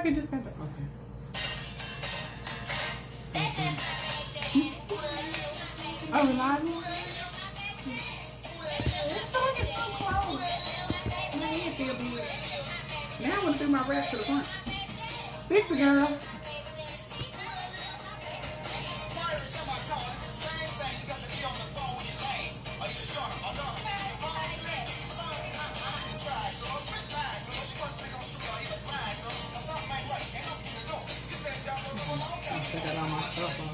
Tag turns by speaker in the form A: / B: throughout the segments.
A: it just got okay. Oh, reliable?
B: Now I want to do my rest to the front.
A: Fix it, girl.
B: I got all my stuff on.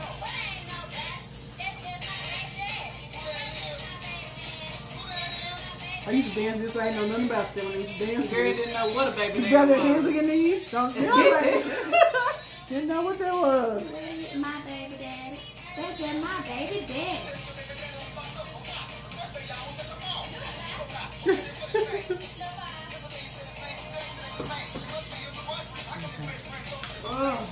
A: I used to dance this way. I know nothing about them. I used to dance.
B: Girl didn't know what a baby
A: You
B: daddy
A: got
B: was.
A: their hands on your knees? Don't you know that? Didn't know what that was.
C: My baby daddy. That's just my baby daddy.
A: Oh.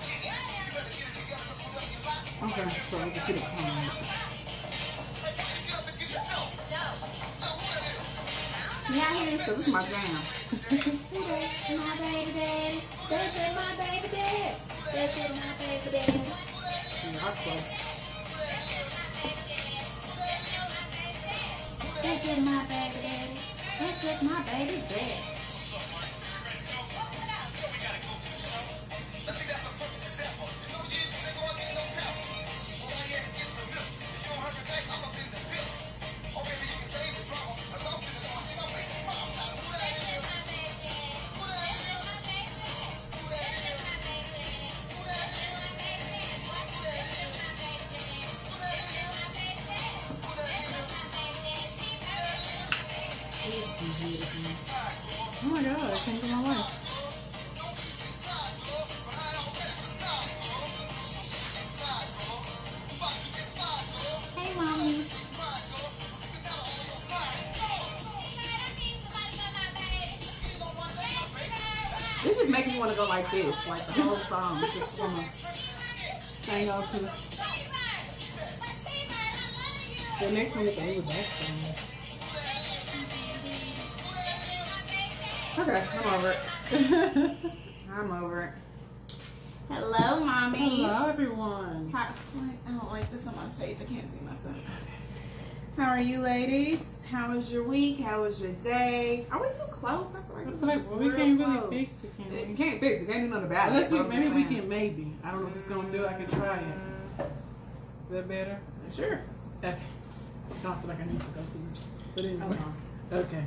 A: Okay, so I can see the time.
B: Yeah, I hear this, so this is my jam.
C: That's my baby daddy. That's just my baby daddy. That's just my baby daddy.
A: Yeah, I'm close.
C: That's just my baby daddy. That's just my baby daddy.
A: Oh my god, it changed my life.
C: Hey, mommy.
B: This just makes me want to go like this, like the whole song. Just want to
A: hang on to the next one is the Ava Back song.
B: Okay, I'm over it. I'm over it. Hello, mommy.
A: Hello, everyone.
B: Hi. I don't like this on my face. I can't see myself. How are you, ladies? How was your week? How was your day? Are we too close? I feel like
A: Well, we can't really fix it, can we?
B: Can't fix it. Can't do nothing about it.
A: Unless we,
B: That's what I'm
A: maybe we
B: saying.
A: can, maybe. I don't know what it's going to do. I can try it. Is that better?
B: Sure.
A: Okay. I don't feel like I need to go too much. But anyway. Okay.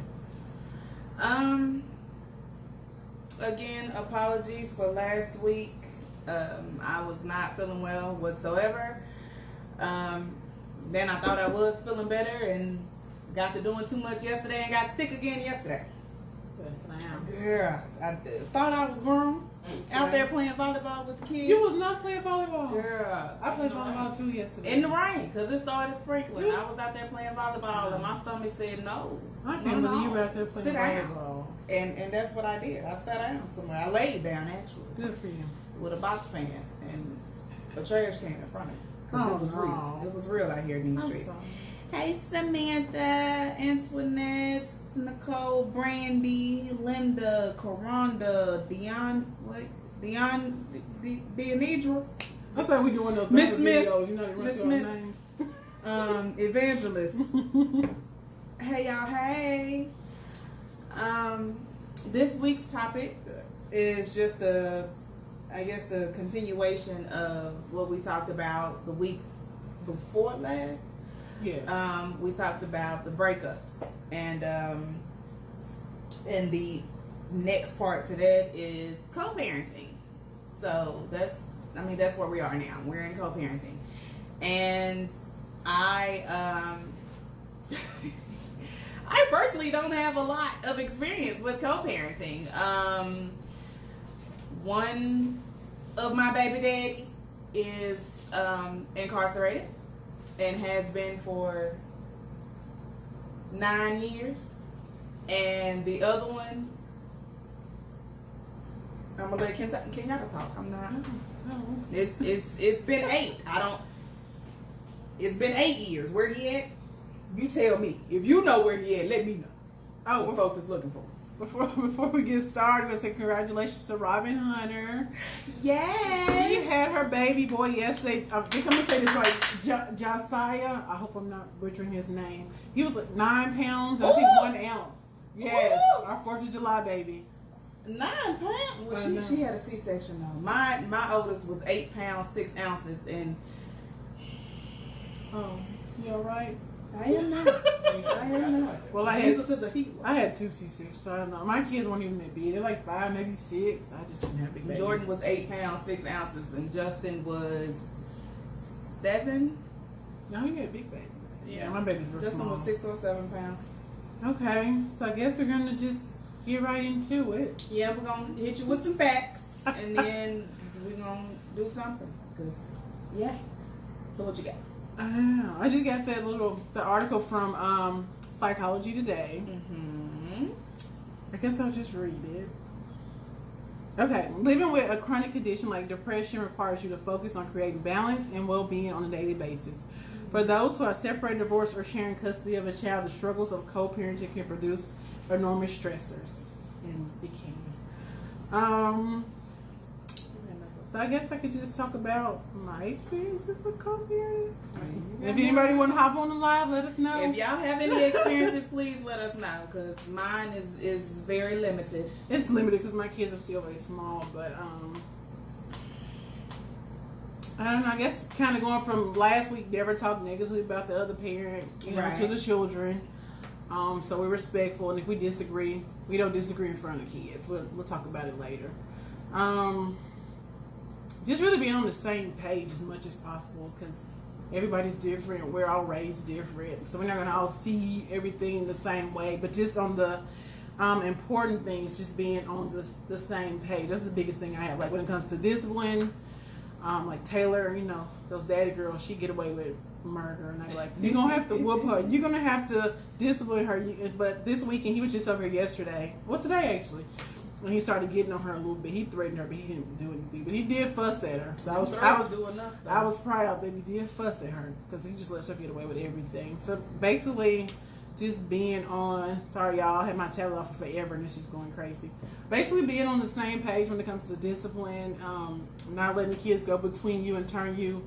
B: Again, apologies for last week. I was not feeling well whatsoever. Then I thought I was feeling better and got to doing too much yesterday and got sick again yesterday.
A: Yes, I am.
B: Girl, I thought I was grown out there playing volleyball with the kids.
A: You was not playing volleyball.
B: Girl,
A: I played volleyball too yesterday.
B: in the rain because it started sprinkling. I was out there playing volleyball and my stomach said no.
A: I can't
B: no,
A: believe you
B: no.
A: were out there playing
B: Sit down.
A: volleyball.
B: And that's what I did. I sat down somewhere. I laid down actually
A: Good for you.
B: with a box fan and a trash can in front of me. 'Cause
A: Oh,
B: it was
A: no.
B: real. It was real out here in these
A: I'm
B: streets.
A: sorry.
B: Hey, Samantha, Antoinette, Nicole, Brandy, Linda, Coronda, Deonidra,
A: That's how we doing those
B: Miss
A: battle
B: Smith.
A: videos. You know, they
B: Miss
A: run through our
B: Smith.
A: names.
B: Evangelist. Hey, y'all, hey. This week's topic is just a continuation of what we talked about the week before last.
A: Yes.
B: We talked about the breakups, and the next part to that is co-parenting. So that's where we are now. We're in co-parenting, and I I personally don't have a lot of experience with co-parenting. One of my baby daddies is incarcerated and has been for 9 years, and the other one, I'm gonna let Kenyatta talk. I'm not. It's been 8. It's been 8 years. Where he at? You tell me. If you know where he at, let me know.
A: Oh,
B: What folks is looking for.
A: before we get started, let's say congratulations to Robin Hunter.
B: Yes.
A: She had her baby boy yesterday. I think I'm gonna say this right, Josiah. I hope I'm not butchering his name. He was like 9 pounds and I think 1 ounce. Yes,
B: Ooh.
A: our 4th of July baby.
B: 9 pounds. Well, she had a C-section though. My oldest was 8 pounds 6 ounces, and
A: Oh, you all right?
B: I am not. I am not.
A: Well,
B: Jesus is a healer.
A: I had 2 C-sections, so I don't know. My kids weren't even that big. They're like 5, maybe 6. I just didn't have big babies.
B: Jordan was 8 pounds 6 ounces, and Justin was 7.
A: No, you had big babies.
B: Yeah,
A: my babies were
B: Justin
A: small.
B: was 6 or 7 pounds.
A: Okay, so I guess we're gonna just get right into it.
B: Yeah, we're gonna hit you with some facts, and then we're gonna do something. Cause yeah. So what you got?
A: I don't know. I just got the article from Psychology Today.
B: Mm-hmm.
A: I guess I'll just read it. Okay, living with a chronic condition like depression requires you to focus on creating balance and well-being on a daily basis. For those who are separated, divorced, or sharing custody of a child, the struggles of co-parenting can produce enormous stressors. And it can. So I guess I could just talk about my experiences with co-parenting. If anybody want to hop on the live, let us know.
B: If y'all have any experiences, please let us know, because mine is very limited.
A: It's limited because my kids are still very small, but I don't know. I guess kind of going from last week, never talk negatively about the other parent,
B: Right.
A: to the children. So we're respectful, and if we disagree, we don't disagree in front of kids. We'll talk about it later. Just really being on the same page as much as possible, because everybody's different. We're all raised different, so we're not going to all see everything the same way. But just on the important things, just being on the same page. That's the biggest thing I have. Like when it comes to discipline, like Taylor, those daddy girls, she get away with murder, and I'm like, you're gonna have to whoop her. You're gonna have to discipline her. But this weekend, he was just over here yesterday. Well, today actually. And he started getting on her a little bit. He threatened her, but he didn't do anything. But he did fuss at her. So I was proud that he did fuss at her, because he just lets her get away with everything. So basically, just being on. Sorry, y'all. I had my tablet off for forever, and it's just going crazy. Basically, being on the same page when it comes to discipline, not letting the kids go between you and turn you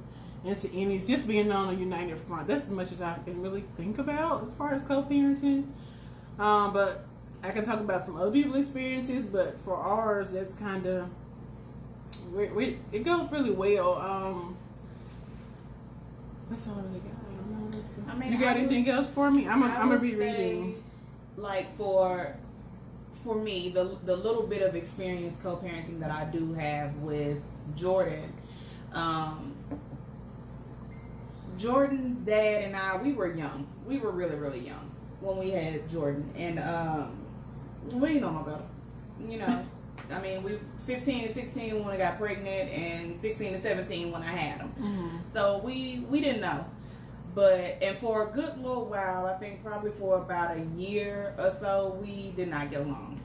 A: into enemies. Just being on a united front. That's as much as I can really think about as far as co-parenting. But I can talk about some other people's experiences, but for ours, that's kind of it goes really well. That's all I really got. I don't know. You got anything else for me? I'm gonna be reading.
B: Like for me, the little bit of experience co-parenting that I do have with Jordan, Jordan's dad and I, we were young. We were really, really young when we had Jordan, and we don't know better. I mean, we 15 and 16 when I got pregnant, and 16 and 17 when I had him.
A: Mm-hmm.
B: So we didn't know. And for a good little while, I think probably for about a year or so, we did not get along.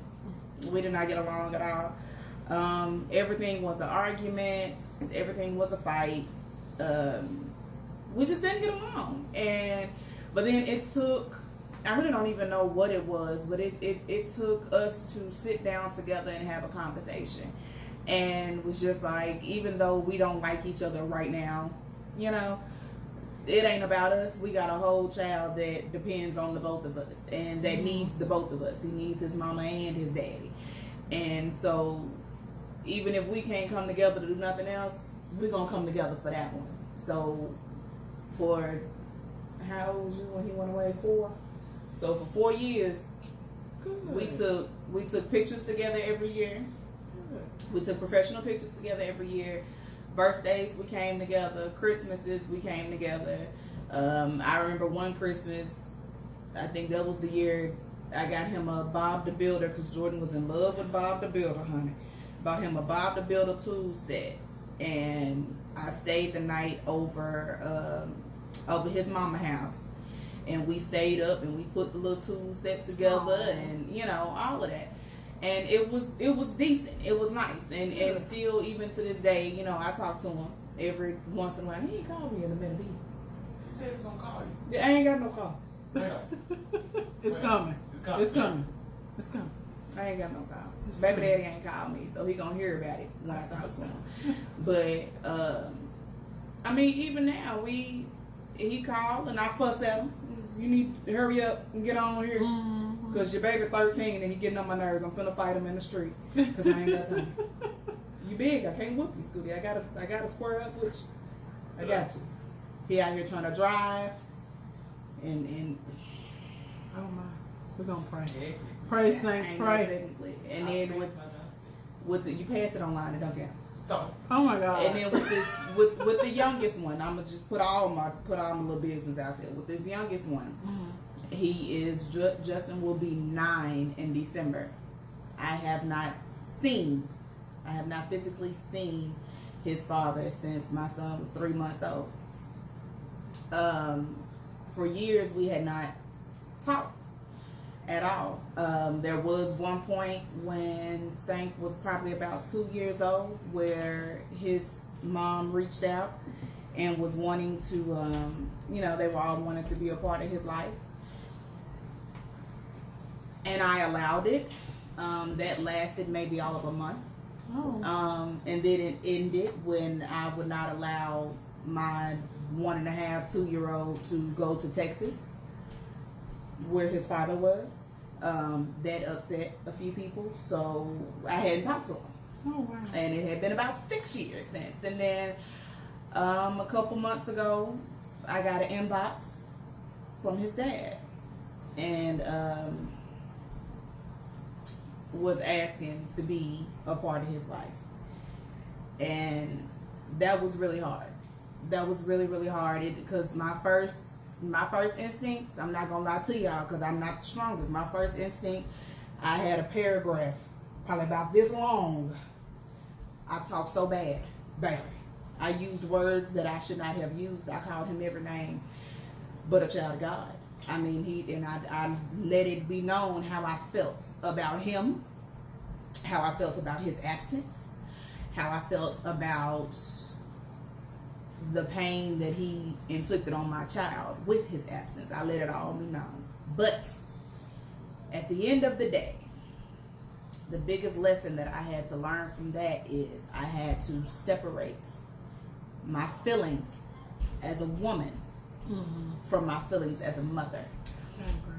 B: We did not get along at all. Everything was an argument. Everything was a fight. We just didn't get along. But then it took, I really don't even know what it was, but it took us to sit down together and have a conversation. And it was just like, even though we don't like each other right now, it ain't about us. We got a whole child that depends on the both of us, and that needs the both of us. He needs his mama and his daddy. And so even if we can't come together to do nothing else, we're going to come together for that one. So for, how old was you when he went away? 4? So for 4 years,
A: Good.
B: we took pictures together every year.
A: Good.
B: We took professional pictures together every year. Birthdays, we came together. Christmases, we came together. I remember one Christmas, I think that was the year I got him a Bob the Builder, because Jordan was in love with Bob the Builder, honey. Bought him a Bob the Builder tool set, and I stayed the night over his mama house, and we stayed up and we put the little tool set together.
A: Aww.
B: And all of that. And it was decent. It was nice. And still, even to this day, I talk to him every once in a while. He ain't called me in a minute.
D: He said he's gonna call you.
B: I ain't got no calls.
A: It's coming. It's coming.
B: I ain't got no calls. Baby daddy ain't called me, so he gonna hear about it when I talk to him. But I mean, even now he called and I fuss at him. You need to hurry up and get on here, cause your baby 13 and he getting on my nerves. I'm finna fight him in the street, cause I ain't got time. You big, I can't whoop you, Scooty. I gotta square up with you. I got to. He out here trying to drive, and
A: oh my, we're gonna pray. Pray, saints, pray.
B: And then with the, you pass it online, it don't count.
D: So,
A: Oh my God.
B: And then with this, with the youngest one, I'm gonna just put all my little business out there. With this youngest one, he is Justin will be 9 in December. I have not physically seen his father since my son was 3 months old. For years we had not talked at all. There was one point when Stank was probably about 2 years old where his mom reached out and was wanting to, they were all wanting to be a part of his life. And I allowed it. That lasted maybe all of a month.
A: Oh.
B: And then it ended when I would not allow my 1.5, 2-year-old to go to Texas, where his father was. That upset a few people, so I hadn't talked to him.
A: Oh wow.
B: And it had been about 6 years since. And then a couple months ago, I got an inbox from his dad, and was asking to be a part of his life. And that was really hard. That was really, really hard because my first instinct, I'm not gonna lie to y'all because I'm not the strongest. My first instinct, I had a paragraph probably about this long. I talked so bad. I used words that I should not have used. I called him every name but a child of God. I mean, I let it be known how I felt about him, how I felt about his absence, how I felt about the pain that he inflicted on my child with his absence. I let it all be known. But at the end of the day, the biggest lesson that I had to learn from that is I had to separate my feelings as a woman from my feelings as a mother.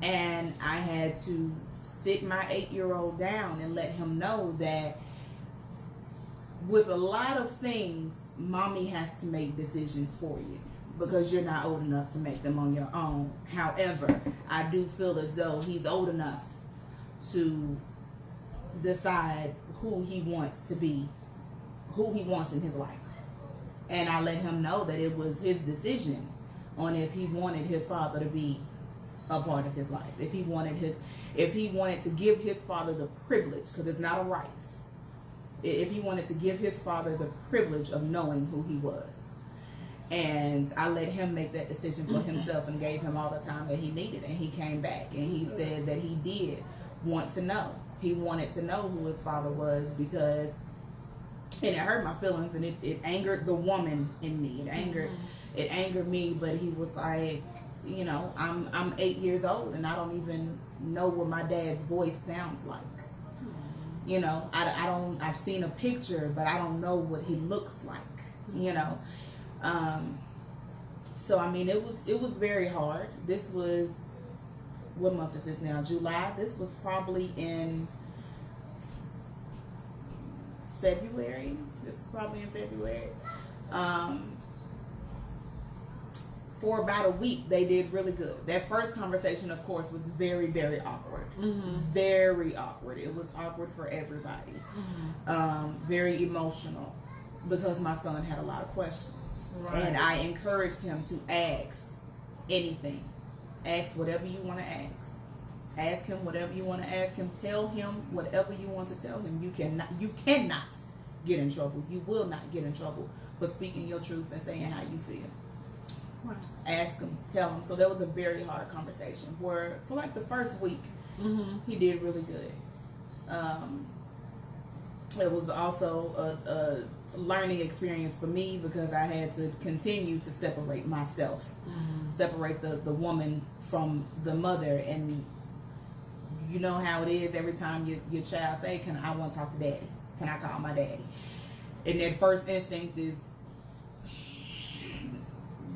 B: And I had to sit my 8-year-old down and let him know that with a lot of things, mommy has to make decisions for you because you're not old enough to make them on your own. However, I do feel as though he's old enough to decide who he wants to be, who he wants in his life. And I let him know that it was his decision on if he wanted his father to be a part of his life. If he wanted to give his father the privilege, because it's not a right. If he wanted to give his father the privilege of knowing who he was. And I let him make that decision for himself and gave him all the time that he needed. And he came back and he said that he did want to know. He wanted to know who his father was because, and it hurt my feelings and it angered the woman in me. It angered me, but he was like, I'm 8 years old and I don't even know what my dad's voice sounds like. I've seen a picture, but I don't know what he looks like, So, I mean, it was very hard. This was, what month is this now? July. This was probably in February. For about a week, they did really good. That first conversation, of course, was very, very awkward. Very awkward. It was awkward for everybody. Very emotional because my son had a lot of questions. Right. And I encouraged him to ask anything. Ask whatever you want to ask. Ask him whatever you want to ask him. Tell him whatever you want to tell him. You cannot get in trouble. You will not get in trouble for speaking your truth and saying how you feel. Right. Ask him, tell him. So that was a very hard conversation. For like the first week, he did really good. It was also a learning experience for me because I had to continue to separate myself, separate the woman from the mother, and you know how it is every time your child say, I want to talk to daddy? Can I call my daddy? And their first instinct is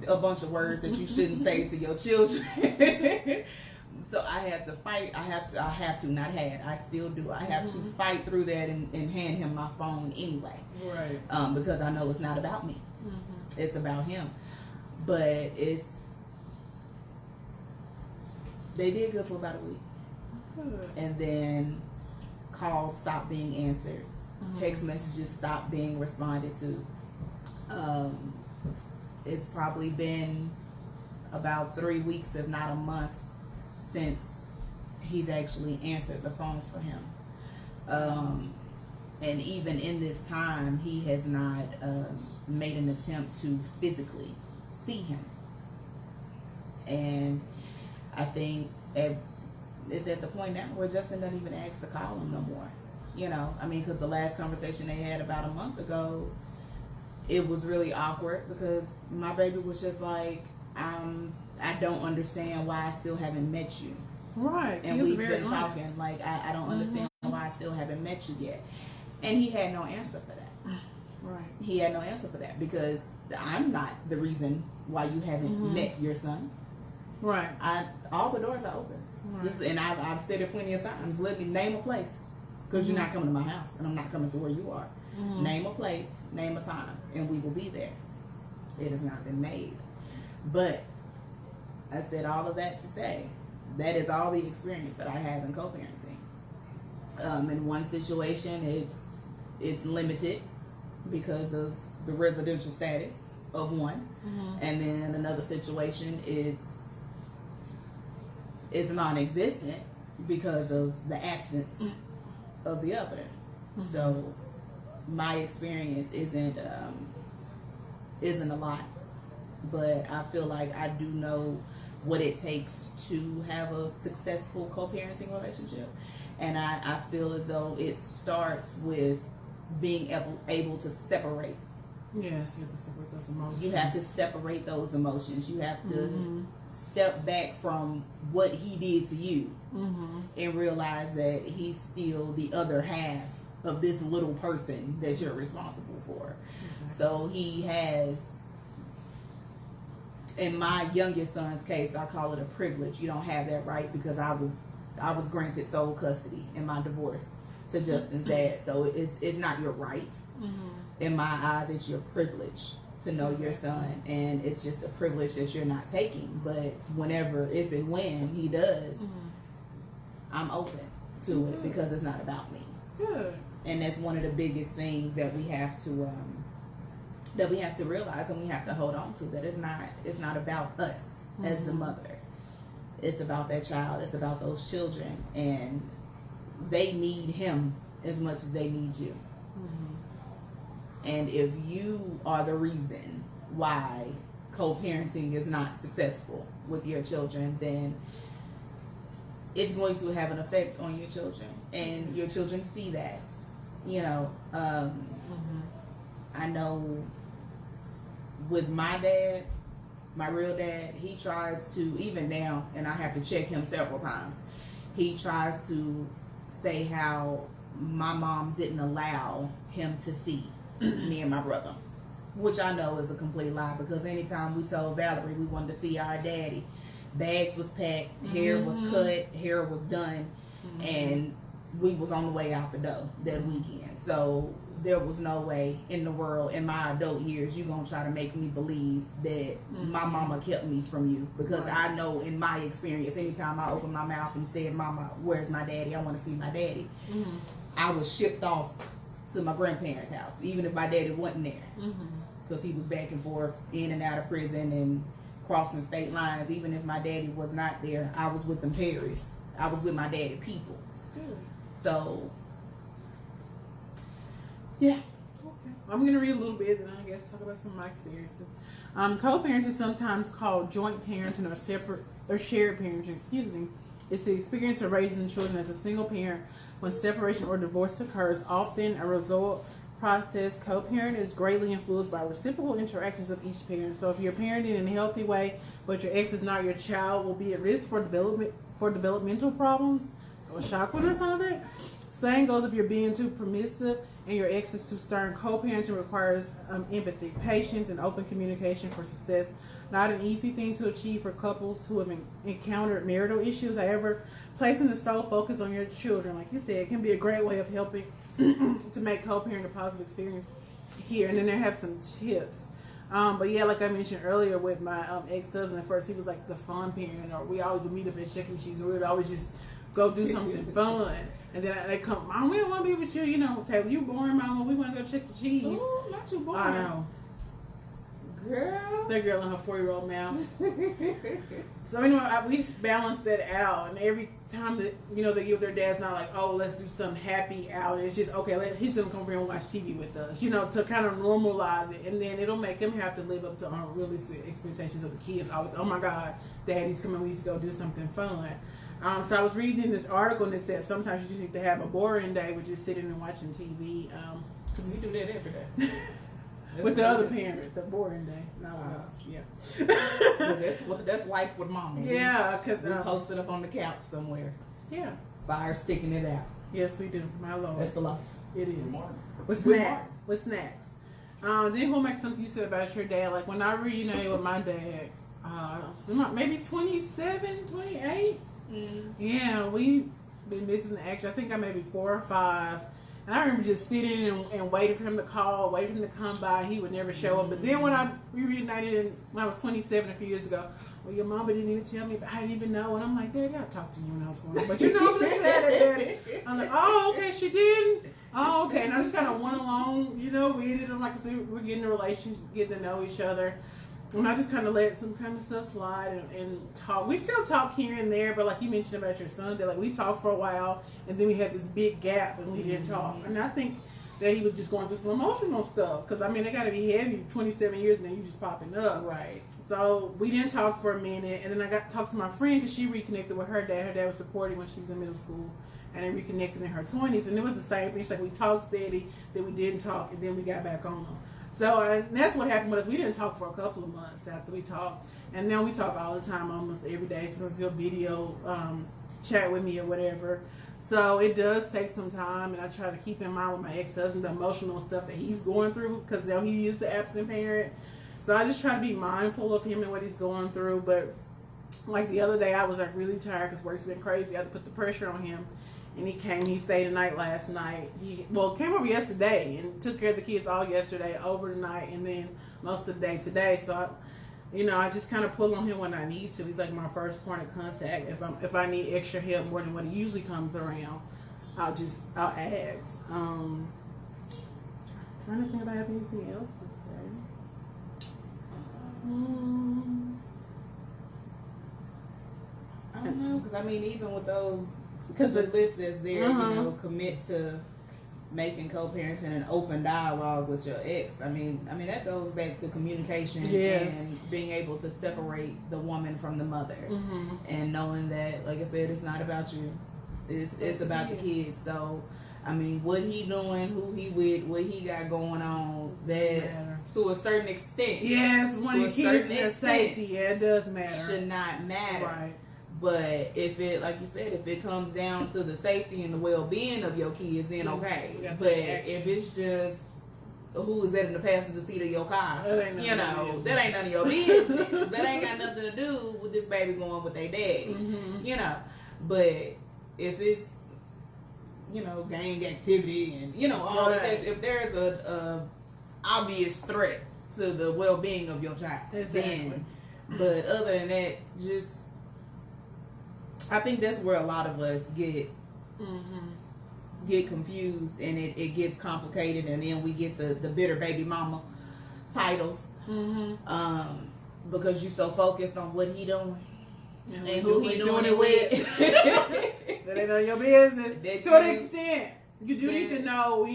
B: a bunch of words that you shouldn't say to your children. So I had to fight. I still do. I have to fight through that and hand him my phone anyway.
A: Right.
B: Because I know it's not about me. It's about him. But they did good for about a week.
A: Good.
B: And then calls stopped being answered. Text messages stopped being responded to. It's probably been about 3 weeks, if not a month, since he's actually answered the phone for him. And even in this time, he has not made an attempt to physically see him. And I think it's at the point now where Justin doesn't even ask to call him no more. You know, I mean, because the last conversation they had about a month ago, it was really awkward because my baby was just like, I don't understand why I still haven't met you.
A: Right.
B: And we've been talking, like, I don't understand why I still haven't met you yet. And he had no answer for that.
A: Right.
B: He had no answer for that because I'm not the reason why you haven't met your son.
A: Right.
B: All the doors are open.
A: Right.
B: And I've said it plenty of times. Let me name a place. Because you're not coming to my house, and I'm not coming to where you are. Name a place, name a time, and we will be there. It has not been made. But I said all of that to say that is all the experience that I have in co-parenting. In one situation, it's limited because of the residential status of one, and then another situation, it's non-existent because of the absence of the other. So my experience isn't a lot, but I feel like I do know what it takes to have a successful co-parenting relationship, and I feel as though it starts with being able to separate.
A: Yes, you have to separate those emotions.
B: You have to separate those emotions. You have to step back from what he did to you and realize that he's still the other half of this little person that you're responsible for. Exactly. So he has, in my youngest son's case, I call it a privilege. You don't have that right because I was granted sole custody in my divorce to Justin's dad. So it's not your right. In my eyes, it's your privilege to know your son, and it's just a privilege that you're not taking. But whenever, if and when he does, I'm open to it because it's not about me.
A: Good.
B: And that's one of the biggest things that we have to realize and we have to hold on to, that it's not about us as the mother. It's about that child. It's about those children, and they need him as much as they need you. And if you are the reason why co-parenting is not successful with your children, then it's going to have an effect on your children, and your children see that. You know, I know with my dad, my real dad, he tries to, even now, and I have to check him several times, he tries to say how my mom didn't allow him to see me and my brother, which I know is a complete lie, because anytime we told Valerie we wanted to see our daddy, bags was packed, hair was cut, hair was done, and we was on the way out the door that weekend. So there was no way in the world in my adult years you gonna try to make me believe that my mama kept me from you, because I know in my experience, anytime I opened my mouth and said, "Mama, where's my daddy? I want to see my daddy," I was shipped off to my grandparents' house, even if my daddy wasn't there, because he was back and forth in and out of prison and crossing state lines. Even if my daddy was not there, I was with them Perrys. I was with my daddy people. So yeah.
A: Okay. I'm going to read a little bit and I guess talk about some of my experiences. Co-parenting is sometimes called joint parenting or separate or shared parenting. Excuse me. It's the experience of raising children as a single parent when separation or divorce occurs, often a result process. Co-parent is greatly influenced by reciprocal interactions of each parent. So if you're parenting in a healthy way, but your ex is not, your child will be at risk for developmental problems. or shocked when I saw that. Saying goes, if you're being too permissive and your ex is too stern, co-parenting requires empathy, patience, and open communication for success. Not an easy thing to achieve for couples who have encountered marital issues. However, placing the sole focus on your children, like you said, can be a great way of helping to make co-parenting a positive experience here. And then they have some tips. But yeah, like I mentioned earlier with my ex-husband, at first he was like the fun parent, or we always would meet up at Chuck E. Cheese, or we would always just go do something fun. And then they come, Mom, we don't want to be with you, you know, Taylor, you boring, Mama, we want to go Chuck E. Cheese.
B: Ooh, not you boring.
A: I know.
B: Girl.
A: That girl in her 4-year-old mouth. So anyway, we balanced that out, and every time that, you know, they give their dads not like, oh, let's do some happy out. It's just, okay, he's going to come over here and watch TV with us, you know, to kind of normalize it. And then it'll make him have to live up to unrealistic expectations of the kids. Always, oh my God, Daddy's coming, we need to go do something fun. So I was reading this article and it said sometimes you just need to have a boring day with just sitting and watching TV.
B: We do that every day.
A: With the other parent, the boring day. Not us. Yeah.
B: That's life with Mama.
A: Yeah, because
B: we post it up on the couch somewhere.
A: Yeah.
B: Fire sticking it out.
A: Yes, we do. My Lord.
B: That's the life.
A: It is.
D: Mark.
A: With snacks. With snacks. Then going back to something you said about your dad. Like when I reunited with my dad, maybe 27, 28. Yeah, we've been missing the action. I think I maybe 4 or 5. And I remember just sitting and waiting for him to call, waiting for him to come by. He would never show up. But then when we reunited when I was 27 a few years ago, well, your mama didn't even tell me, but I didn't even know. And I'm like, Dad, I talked to you when I was born. But you know, I'm looking at it. I'm like, oh, okay, she didn't. Oh, okay. And I just kind of went along, you know, with it. I'm like, so we're getting a relationship, getting to know each other. And I just kind of let some kind of stuff slide and talk. We still talk here and there, but like you mentioned about your son, that like we talked for a while, and then we had this big gap and we didn't talk. And I think that he was just going through some emotional stuff, because I mean, they got to be heavy. 27 years and then you just popping up,
B: Right.
A: So we didn't talk for a minute, and then I got to talk to my friend because she reconnected with her dad. Her dad was supporting when she was in middle school, and they reconnected in her 20s, and it was the same thing. She's like, we talked steady, then we didn't talk, and then we got back on them. So and that's what happened with us. We didn't talk for a couple of months after we talked, and now we talk all the time, almost every day. Sometimes he'll video chat with me or whatever. So it does take some time, and I try to keep in mind with my ex-husband the emotional stuff that he's going through, because now he is the absent parent. So I just try to be mindful of him and what he's going through. But like the other day, I was like really tired because work's been crazy. I had to put the pressure on him. And he came, he stayed the night last night. He came over yesterday and took care of the kids all yesterday, over the night, and then most of the day today. So, I just kind of pull on him when I need to. He's like my first point of contact. If I need extra help more than what he usually comes around, I'll ask. Trying to think about anything else to say.
B: I don't know, because I mean, even with those, because the list is there, commit to making co-parenting an open dialogue with your ex. I mean that goes back to communication and being able to separate the woman from the mother, and knowing that, like I said, it's not about you, it's about the kids. So I mean, what he doing, who he with, what he got going on, that to a certain extent,
A: when the kids have safety, it does matter.
B: Should not matter,
A: right?
B: But if it, like you said, if it comes down to the safety and the well-being of your kids, then okay. But if it's just who is that in the passenger seat of your car, that ain't none of your business. That ain't got nothing to do with this baby going with their daddy, But if it's, gang activity and, all this, if there's a obvious threat to the well-being of your child, then, but other than that, just, I think that's where a lot of us get confused, and it gets complicated, and then we get the bitter baby mama titles, because you're so focused on what he doing and who he doing it with.
A: That ain't none of your business. To an extent, you do need to know,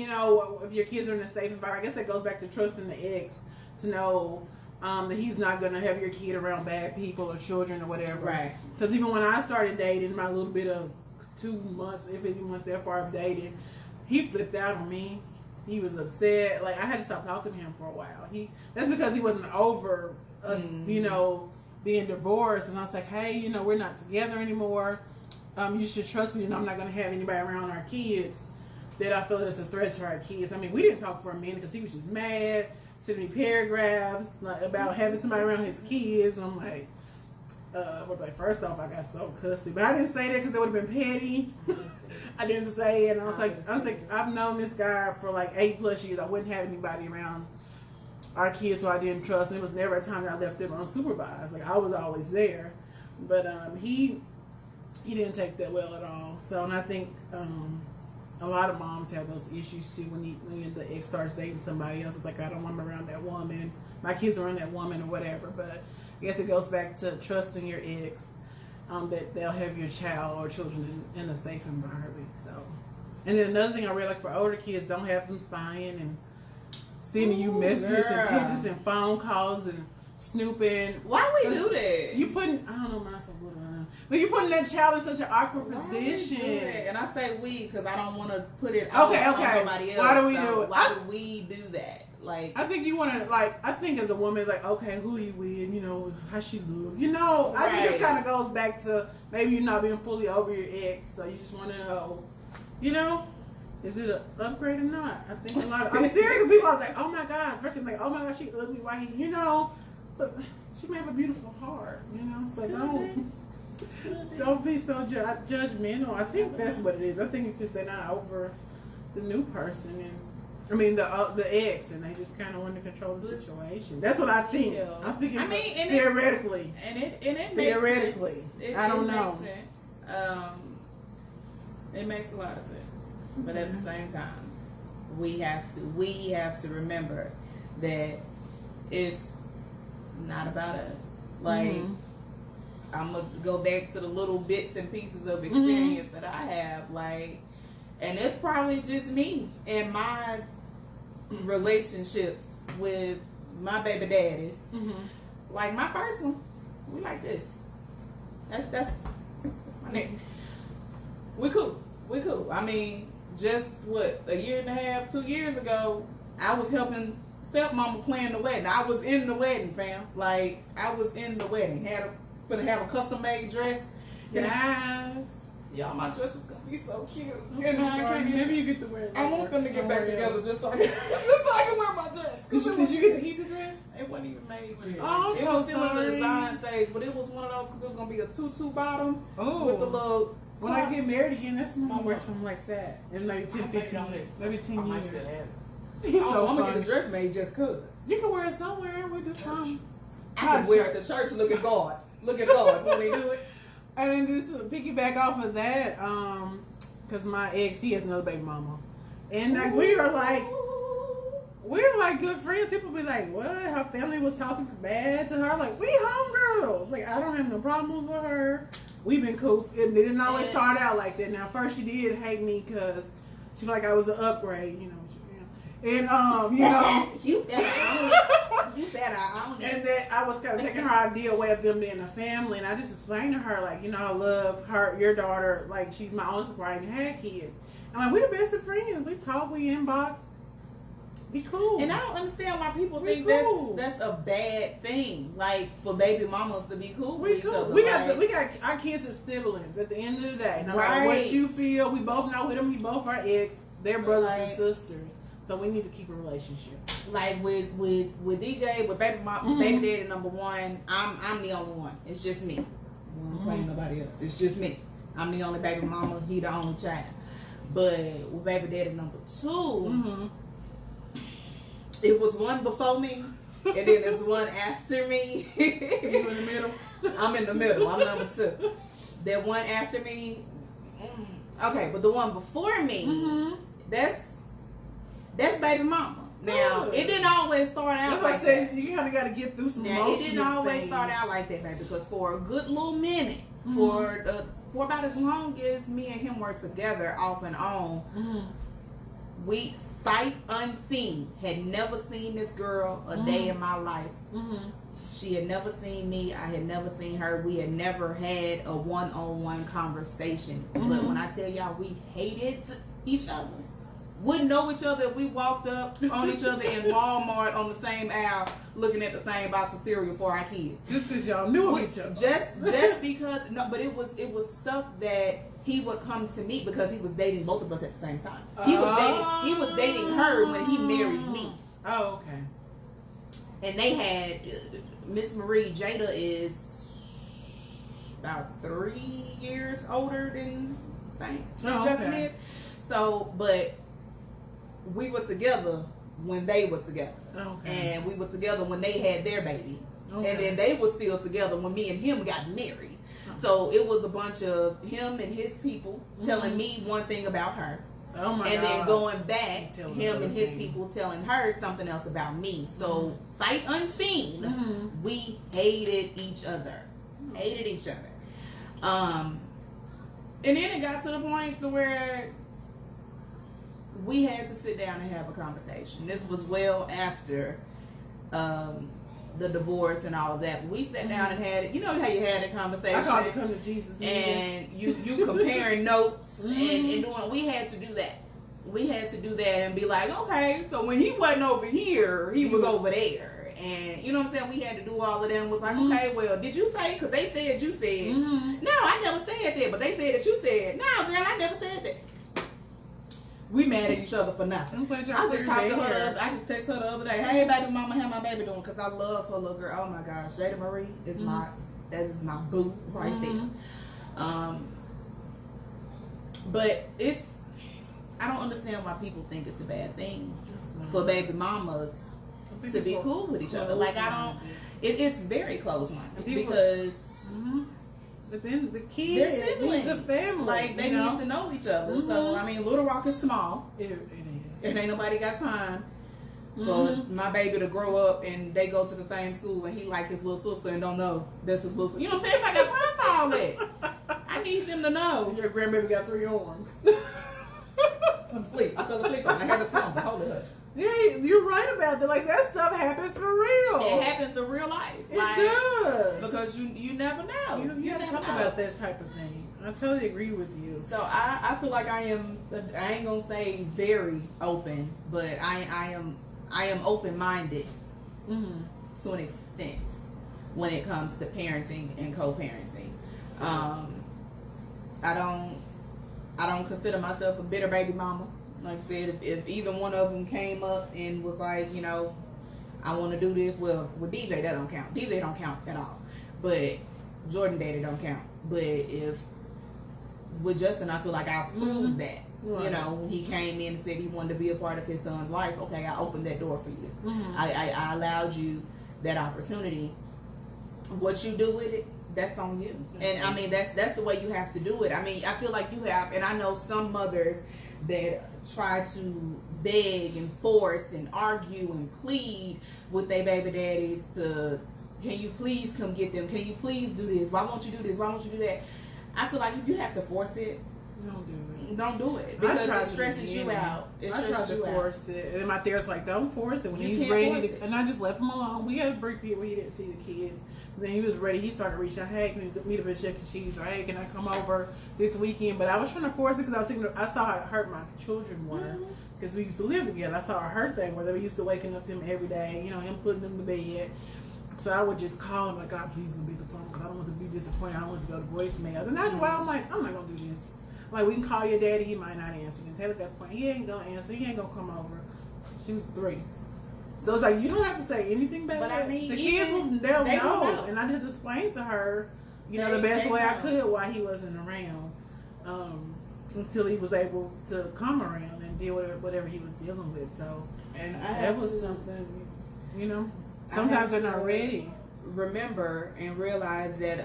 A: if your kids are in a safe environment. I guess that goes back to trusting the ex, to know that he's not going to have your kid around bad people or children or whatever. Right. Because even when I started dating, my little bit of 2 months, if it went that far of dating, he flipped out on me. He was upset. Like, I had to stop talking to him for a while. That's because he wasn't over us, being divorced. And I was like, hey, we're not together anymore. you should trust me and I'm not going to have anybody around our kids that I feel is a threat to our kids. I mean, we didn't talk for a minute because he was just mad, sending me paragraphs about having somebody around his kids. And I'm like, first off, I got so cussy. But I didn't say that because it would have been petty. I didn't say it. And I was like, I've known this guy for like 8+ years. I wouldn't have anybody around our kids, so I didn't trust. And it was never a time that I left them unsupervised. Like, I was always there. But he didn't take that well at all. So, and I think a lot of moms have those issues too when the ex starts dating somebody else. It's like, I don't want them around that woman. My kids are around that woman or whatever. But I guess it goes back to trusting your ex, that they'll have your child or children in a safe environment. So, and then another thing I read, like for older kids, don't have them spying and sending you messages and pictures and phone calls and snooping.
B: Why we do that?
A: You putting, I don't know, mine's so good. But you putting that child in such an awkward position.
B: And I say we because I don't want to put it
A: on
B: somebody else.
A: Why do we do it?
B: Why do we do that? Like,
A: I think you want to, like, I think as a woman, like, okay, who you with? You know, how she look? You know, I think this kind of goes back to maybe you're not being fully over your ex, so you just want to know, you know, is it an upgrade or not? I think a lot of, I'm serious, people are like, oh my God, first they're like, oh my God, she ugly, why he, you know, but she may have a beautiful heart, you know, so don't be so judgmental. I think that's what it is. I think it's just they're not over the new person and the ex, and they just kind of want to control the situation. That's what I think. I'm speaking theoretically.
B: And it
A: theoretically.
B: Makes sense.
A: I don't know.
B: Makes sense. It makes a lot of sense. But at the same time, we have to remember that it's not about us. Like, I'm gonna go back to the little bits and pieces of experience that I have, like, and it's probably just me and my relationships with my baby daddies. Like my first one, we like this. That's my name. We cool. I mean, just what, a year and a half, 2 years ago, I was helping stepmama plan the wedding. I was in the wedding, fam. Like, I was in the wedding. Gonna have a custom made dress.
A: Yes.
B: Y'all, my dress was gonna be so cute.
A: Maybe you get to wear it.
B: I want them to get back together just so I can wear my dress.
A: Did you get to keep the dress?
B: It wasn't even made yet.
A: Oh,
B: it was still in the design stage, but it was one of those because it was gonna be a tutu bottom with the little.
A: When I get married again, that's when I'll wear something like that. In maybe 10, 15 years. Maybe 10 years.
B: So I'm gonna get a dress made just cause.
A: You can wear it somewhere. We do something.
B: I can wear it to church. Look at God. Look at God when they do it.
A: And then just to piggyback off of that, because my ex, he has another baby mama, and like we're like good friends. People be like, "What? Her family was talking bad to her." Like, we homegirls. Like, I don't have no problems with her. We've been cool. It didn't always start out like that. Now, first she did hate me because she felt like I was an upgrade, you know. And you know,
B: you better own it.
A: And then I was kind of taking her idea away of them being a family, and I just explained to her, like, you know, I love her, your daughter, like, she's my own support. I ain't had kids. I'm like, we're the best of friends. We talk, we inbox, be cool.
B: And I don't understand why people think that's a bad thing. Like, for baby mamas to be cool with each other.
A: We got our kids as siblings at the end of the day. No matter what you feel, we both know with them. We both are ex. They're brothers and sisters. So we need to keep a relationship.
B: Like with DJ, with baby daddy number one, I'm the only one. It's just me. I don't claim nobody else. It's just me. I'm the only baby mama. He the only child. But with baby daddy number two, it was one before me, and then there's one after me.
A: You in the middle?
B: I'm in the middle. I'm number two. That one after me, okay, but the one before me, that's baby mama. Now, it didn't always start out like that.
A: You kind of got to get through some
B: emotional things. It didn't always start out like that, baby, because for a good little minute, for about as long as me and him were together off and on, we, sight unseen, had never seen this girl a day in my life. She had never seen me. I had never seen her. We had never had a one-on-one conversation. But when I tell y'all we hated each other, wouldn't know each other if we walked up on each other in Walmart on the same aisle looking at the same box of cereal for our kids.
A: Just because y'all knew of each other.
B: Just because, no, but it was stuff that he would come to me because he was dating both of us at the same time. He was dating her when he married me.
A: Oh, okay.
B: And they had Miss Marie. Jada is about 3 years older than Saint. Justin is. So, but we were together when they were together.
A: Okay.
B: And we were together when they had their baby.
A: Okay.
B: And then they were still together when me and him got married. So it was a bunch of him and his people telling me one thing about her.
A: Oh my God.
B: And then going back,
A: Telling
B: him and his
A: everything.
B: people telling her something else about me. So sight unseen, we hated each other. Hated each other. And then it got to the point to where we had to sit down and have a conversation. This was well after the divorce and all of that. We sat down and had it. You know how you had a conversation.
A: I called it come to Jesus.
B: And you comparing notes and doing. We had to do that. We had to do that and be like, okay, so when he wasn't over here, he was over there. And you know what I'm saying? We had to do all of them. Was like, okay, well, did you say? Because they said you said. No, I never said that. But they said that you said. No, girl, I never said that. We mad at each other for nothing.
A: I'm glad y'all
B: I just
A: cleared
B: talked to
A: that
B: her.
A: air.
B: I just texted her the other day. Hey, baby mama, how my baby doing? Because I love her little girl. Oh my gosh, Jada Marie is that is my boo right there. But I don't understand why people think it's a bad thing for baby mamas to be cool with each other. Like I don't. It's very close-minded because.
A: But then the kids,
B: they're siblings.
A: it's a family.
B: Like they need to know each other. So I mean, Little Rock is small.
A: It is.
B: And ain't nobody got time for my baby to grow up and they go to the same school and he like his little sister and don't know that's his little sister. You know what I'm saying? I got time for all that. I need them to know.
A: Your grandbaby got 3 arms.
B: I'm asleep. I fell asleep. I had to slumber. Hold it.
A: Yeah, you're right about that. Like that stuff happens for real.
B: It happens in real life.
A: It does.
B: Because you never know.
A: You have to talk about that type of thing. I totally agree with you.
B: So I feel like I ain't gonna say very open, but I am open-minded to an extent when it comes to parenting and co-parenting. I don't consider myself a bitter baby mama. Like I said, if either one of them came up and was like, you know, I want to do this, well, with DJ that don't count. DJ don't count at all. But Jordan Daddy don't count. But if with Justin, I feel like I proved that.
A: Right.
B: You know, when he came in and said he wanted to be a part of his son's life, okay, I opened that door for you. I allowed you that opportunity. What you do with it, that's on you. And I mean, that's the way you have to do it. I mean, I feel like you have, and I know some mothers that try to beg and force and argue and plead with their baby daddies to, can you please come get them? Can you please do this? Why won't you do this? Why won't you do that? I feel like if you have to force it, don't do it. Because it stresses you out.
A: I tried to force it. And my therapist like, don't force it. When he's ready to, and I just left him alone. We had a break period where he didn't see the kids. Then he was ready. He started reaching out, hey, can you meet up at Chuck E. Cheese? Or hey, can I come over this weekend? But I was trying to force it because I was thinking, I saw how hurt my children were. Because we used to live together. I saw how hurt they were. They were used to waking up to him every day, you know, him putting them to bed. So I would just call him like, God, please don't be the phone because I don't want to be disappointed. I don't want to go to voicemail. And after a while, I'm like, I'm not going to do this. Like, we can call your daddy. He might not answer. And Taylor got the point. He ain't going to answer. He ain't going to come over. She was 3. So it's like, you don't have to say anything bad.
B: But I mean,
A: the kids they'll
B: they
A: know.
B: will know.
A: And I just explained to her, you know, the best way I could why he wasn't around until he was able to come around and deal with whatever he was dealing with. So
B: and
A: that was something, you know, sometimes they're not ready.
B: Remember and realize that,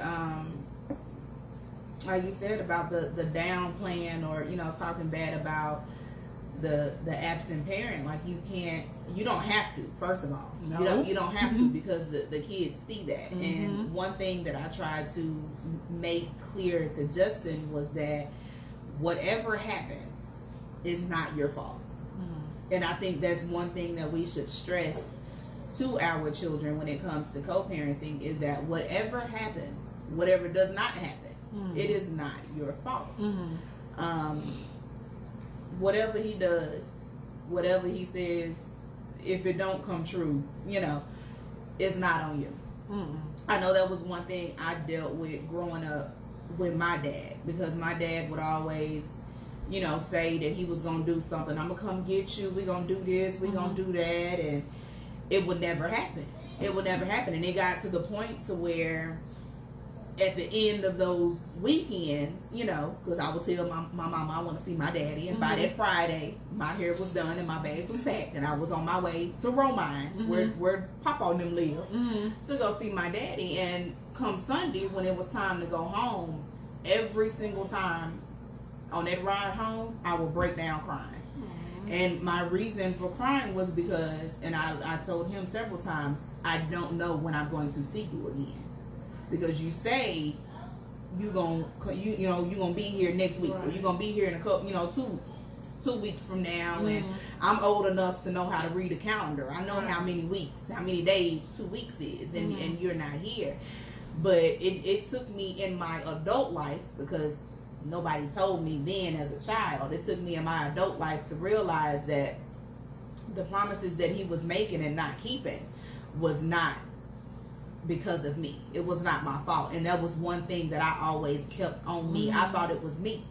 B: like you said about the downplaying or, you know, talking bad about the absent parent, like you don't have to, first of all.
A: No.
B: You don't have to because the kids see that. And one thing that I tried to make clear to Justin was that whatever happens is not your fault. And I think that's one thing that we should stress to our children when it comes to co-parenting is that whatever happens, whatever does not happen, it is not your fault. Whatever he does, whatever he says, if it don't come true, you know, it's not on you.
A: Mm-mm.
B: I know that was one thing I dealt with growing up with my dad, because my dad would always, you know, say that he was going to do something. I'm going to come get you. We're going to do this. We're going to do that. And it would never happen. It would never happen. And it got to the point to where at the end of those weekends, you know, because I would tell my mama I want to see my daddy. And by that Friday, my hair was done and my bags was packed. And I was on my way to Romine, where Papa and them live, to go see my daddy. And come Sunday, when it was time to go home, every single time on that ride home, I would break down crying. And my reason for crying was because, and I told him several times, I don't know when I'm going to see you again. Because you say you gonna be here next week, or you're gonna be here in a couple, 2 weeks from now, and I'm old enough to know how to read a calendar. I know how many weeks, how many days 2 weeks is, and you're not here. But it took me in my adult life, because nobody told me then as a child. It took me in my adult life to realize that the promises that he was making and not keeping was not because of me. It was not my fault. And that was one thing that I always kept on me. I thought it was me.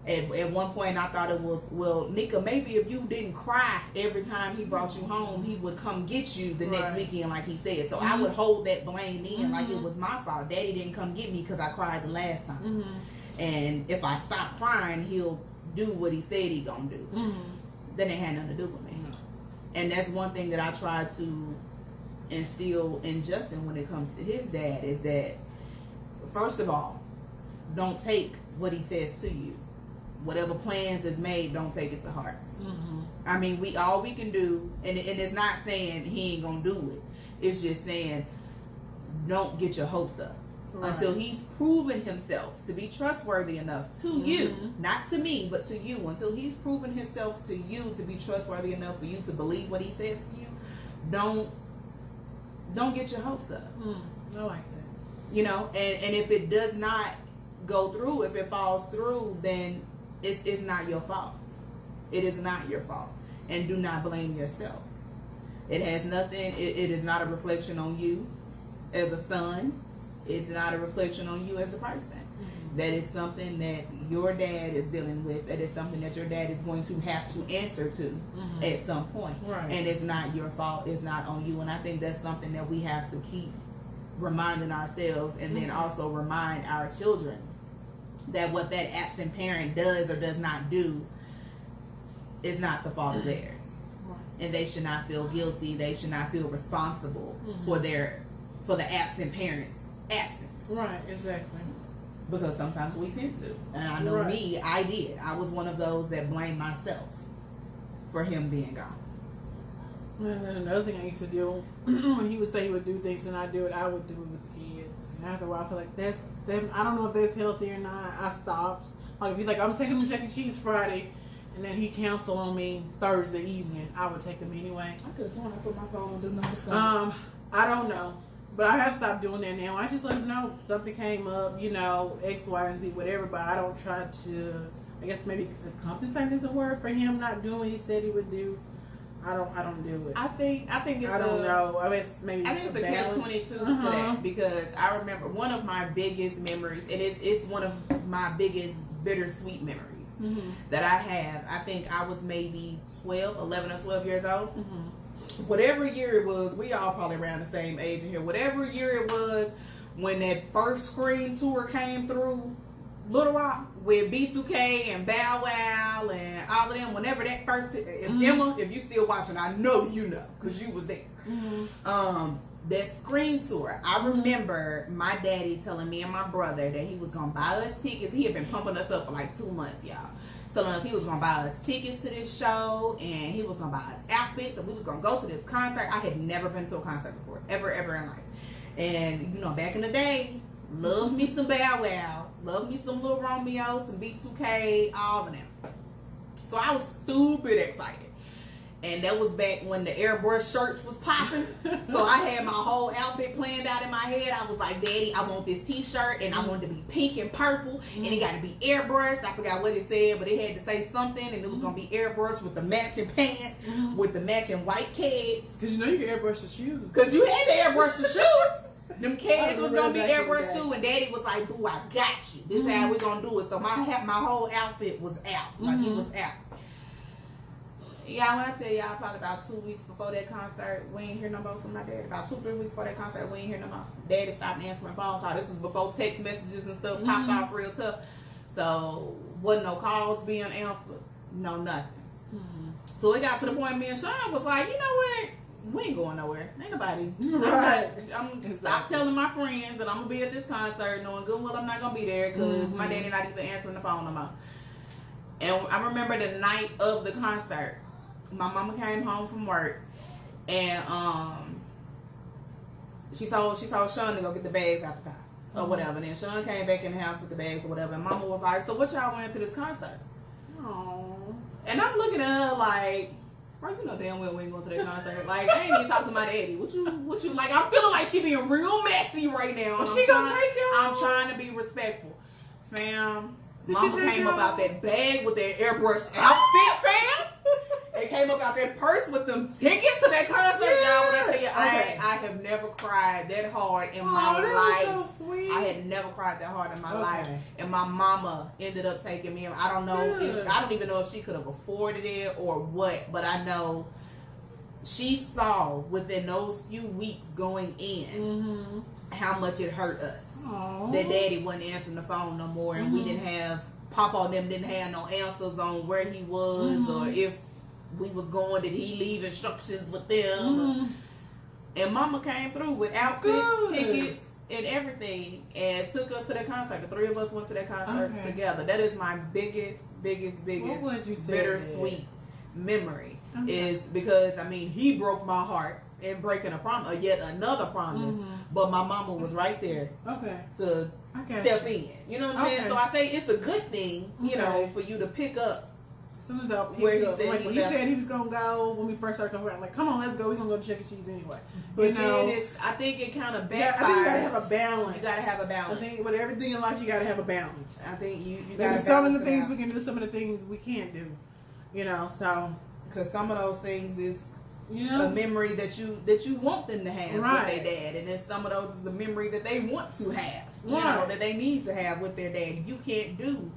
B: At one point I thought it was, well, Nika, maybe if you didn't cry every time he brought you home, he would come get you the next weekend like he said. So I would hold that blame in like it was my fault. Daddy didn't come get me because I cried the last time. And if I stop crying, he'll do what he said he gonna do. Then it had nothing to do with me. And that's one thing that I try to instill in Justin when it comes to his dad, is that, first of all, don't take what he says to you. Whatever plans is made, don't take it to heart. I mean, all we can do, and it's not saying he ain't gonna do it. It's just saying, don't get your hopes up until he's proven himself to be trustworthy enough to you, not to me, but to you. Until he's proven himself to you to be trustworthy enough for you to believe what he says to you, don't get your hopes up.
A: I like that.
B: And if it does not go through, if it falls through, then it's not your fault. It is not your fault. And do not blame yourself. It has nothing, it is not a reflection on you as a son. It's not a reflection on you as a person. That is something that your dad is dealing with. That is something that your dad is going to have to answer to at some point. And it's not your fault. It's not on you. And I think that's something that we have to keep reminding ourselves, and then also remind our children that what that absent parent does or does not do is not the fault of theirs. And they should not feel guilty. They should not feel responsible for the absent parent's absence.
A: Right, exactly.
B: Because sometimes we tend to. And I know me, I did. I was one of those that blamed myself for him being gone.
A: And then another thing I used to do, when he would say he would do things and I do it, I would do it with the kids. And after a while, I feel like I don't know if that's healthy or not. I stopped. Like, if he's like, I'm taking him to Chuck E. Cheese Friday, and then he canceled on me Thursday evening, I would take him anyway.
B: I could have sworn I put my phone on do not disturb.
A: I don't know. But I have stopped doing that now. I just let him know something came up, X, Y, and Z, whatever. But I don't try to, I guess maybe compensate is a word for him not doing what he said he would do. I don't do it.
B: I think it's
A: I don't know. I think it's a
B: catch-22 to that, because I remember one of my biggest memories, and it's one of my biggest bittersweet memories that I have. I think I was maybe 11 or 12 years old. Whatever year it was, we all probably around the same age in here. Whatever year it was when that first Scream tour came through Little Rock with B2K and Bow Wow and all of them. Whenever that first, Emma, if you still watching, I know you know because you was there. That Scream tour, I remember my daddy telling me and my brother that he was gonna buy us tickets. He had been pumping us up for like 2 months, y'all. Telling us he was going to buy us tickets to this show, and he was going to buy us outfits, and we was going to go to this concert. I had never been to a concert before, ever in life. And, back in the day, loved me some Bow Wow, loved me some Lil Romeo, some B2K, all of them. So I was stupid excited. And that was back when the airbrush shirts was popping. So I had my whole outfit planned out in my head. I was like, Daddy, I want this t-shirt and I want it to be pink and purple and it got to be airbrushed. I forgot what it said, but it had to say something, and it was going to be airbrushed with the matching pants, with the matching white kids.
A: Because you know you can airbrush the shoes.
B: Because you had to airbrush the shoes. Them kids was going to be airbrushed too, and Daddy was like, boo, I got you. This is how we going to do it. So my whole outfit was out. Like, it was out. Yeah, when I tell y'all, probably about 2 weeks before that concert, we ain't hear no more from my dad. About 2-3 weeks before that concert, we ain't hear no more. Daddy stopped answering phone calls. This was before text messages and stuff popped off real tough. So, wasn't no calls being answered. No, nothing. So, it got to the point me and Sean was like, you know what? We ain't going nowhere. Ain't nobody.
A: Right.
B: I'm stop telling my friends that I'm going to be at this concert knowing good well I'm not going to be there because my daddy not even answering the phone no more. And I remember the night of the concert. My mama came home from work, and she told Sean to go get the bags out the car or whatever. And then Sean came back in the house with the bags or whatever. And Mama was like, "So what y'all went to this concert?"
A: Aww.
B: And I'm looking at her like, "Bro, you know damn well we ain't going to that concert. Like, I ain't even talk to my daddy. What you like? I'm feeling like she being real messy right now.
A: Well, she gonna take you.
B: I'm trying to be respectful, fam." Mama came up out that bag with that airbrushed outfit, fam. They came up out that purse with them tickets to that concert. Y'all, when I tell you, I have never cried that hard in my life.
A: Was so sweet.
B: I had never cried that hard in my life. And my mama ended up taking me. I don't know. I don't even know if she could have afforded it or what. But I know she saw within those few weeks going in how much it hurt us.
A: Aww.
B: That Daddy wasn't answering the phone no more, and we didn't have Papa and them didn't have no answers on where he was or if we was going, did he leave instructions with them? And Mama came through with outfits, tickets, and everything, and took us to that concert. The three of us went to that concert together. That is my biggest bittersweet memory. Is because I mean he broke my heart in breaking a promise, yet another promise. But my mama was right there to step in. You know what I'm saying? So I say it's a good thing, you know, for you to pick up.
A: As soon as I picked up, like when he said he was gonna go when we first started talking about, like, come on, let's go. We're gonna go to Chuck E. Cheese anyway.
B: But then I think it kind of backfires.
A: I think you gotta have a balance.
B: You gotta have a balance.
A: I think with everything in life, you gotta have a balance.
B: I think you gotta.
A: Some of the things we can do, some of the things we can't do. You know, so
B: because some of those things is.
A: You know,
B: a memory that you want them to have with their dad, and then some of those is the memory that they want to have, you know, that they need to have with their dad. You can't do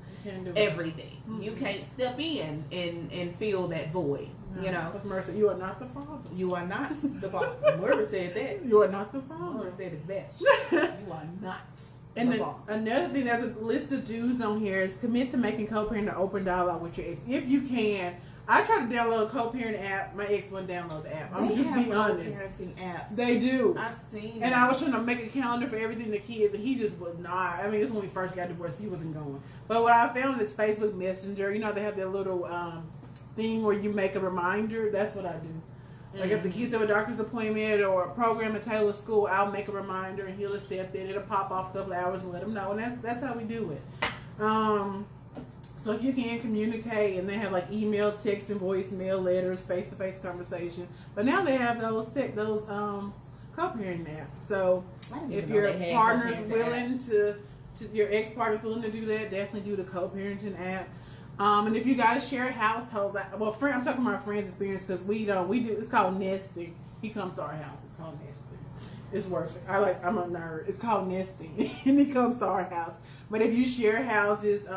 B: everything. You can't step in and fill that void. No. You know,
A: Mercy, you are not the father.
B: You are not the father. Murray said that.
A: You are not the father.
B: Murray said it best. You are not.
A: And then another thing, there's a list of do's on here is commit to making co-parent an open dialogue with your ex if you can. I tried to download a co-parent app. My ex wouldn't download the app. I'm just being honest.
B: Co-parenting apps.
A: They do.
B: I've seen.
A: And I was trying to make a calendar for everything the kids, and he just was not. I mean, this is when we first got divorced. He wasn't going. But what I found is Facebook Messenger. You know, they have their little thing where you make a reminder. That's what I do. Like if the kids have a doctor's appointment or a program at Taylor School, I'll make a reminder, and he'll accept it. It'll pop off a couple of hours and let him know. And that's how we do it. So if you can communicate, and they have like email, text, and voicemail, letters, face-to-face conversation. But now they have those co-parenting apps. So if your partner's willing to your ex-partner's willing to do that, definitely do the co-parenting app. And if you guys share households, I'm talking about my friend's experience because we do. It's called nesting. He comes to our house. It's called nesting. It's worse. I'm a nerd. It's called nesting, and he comes to our house. But if you share houses,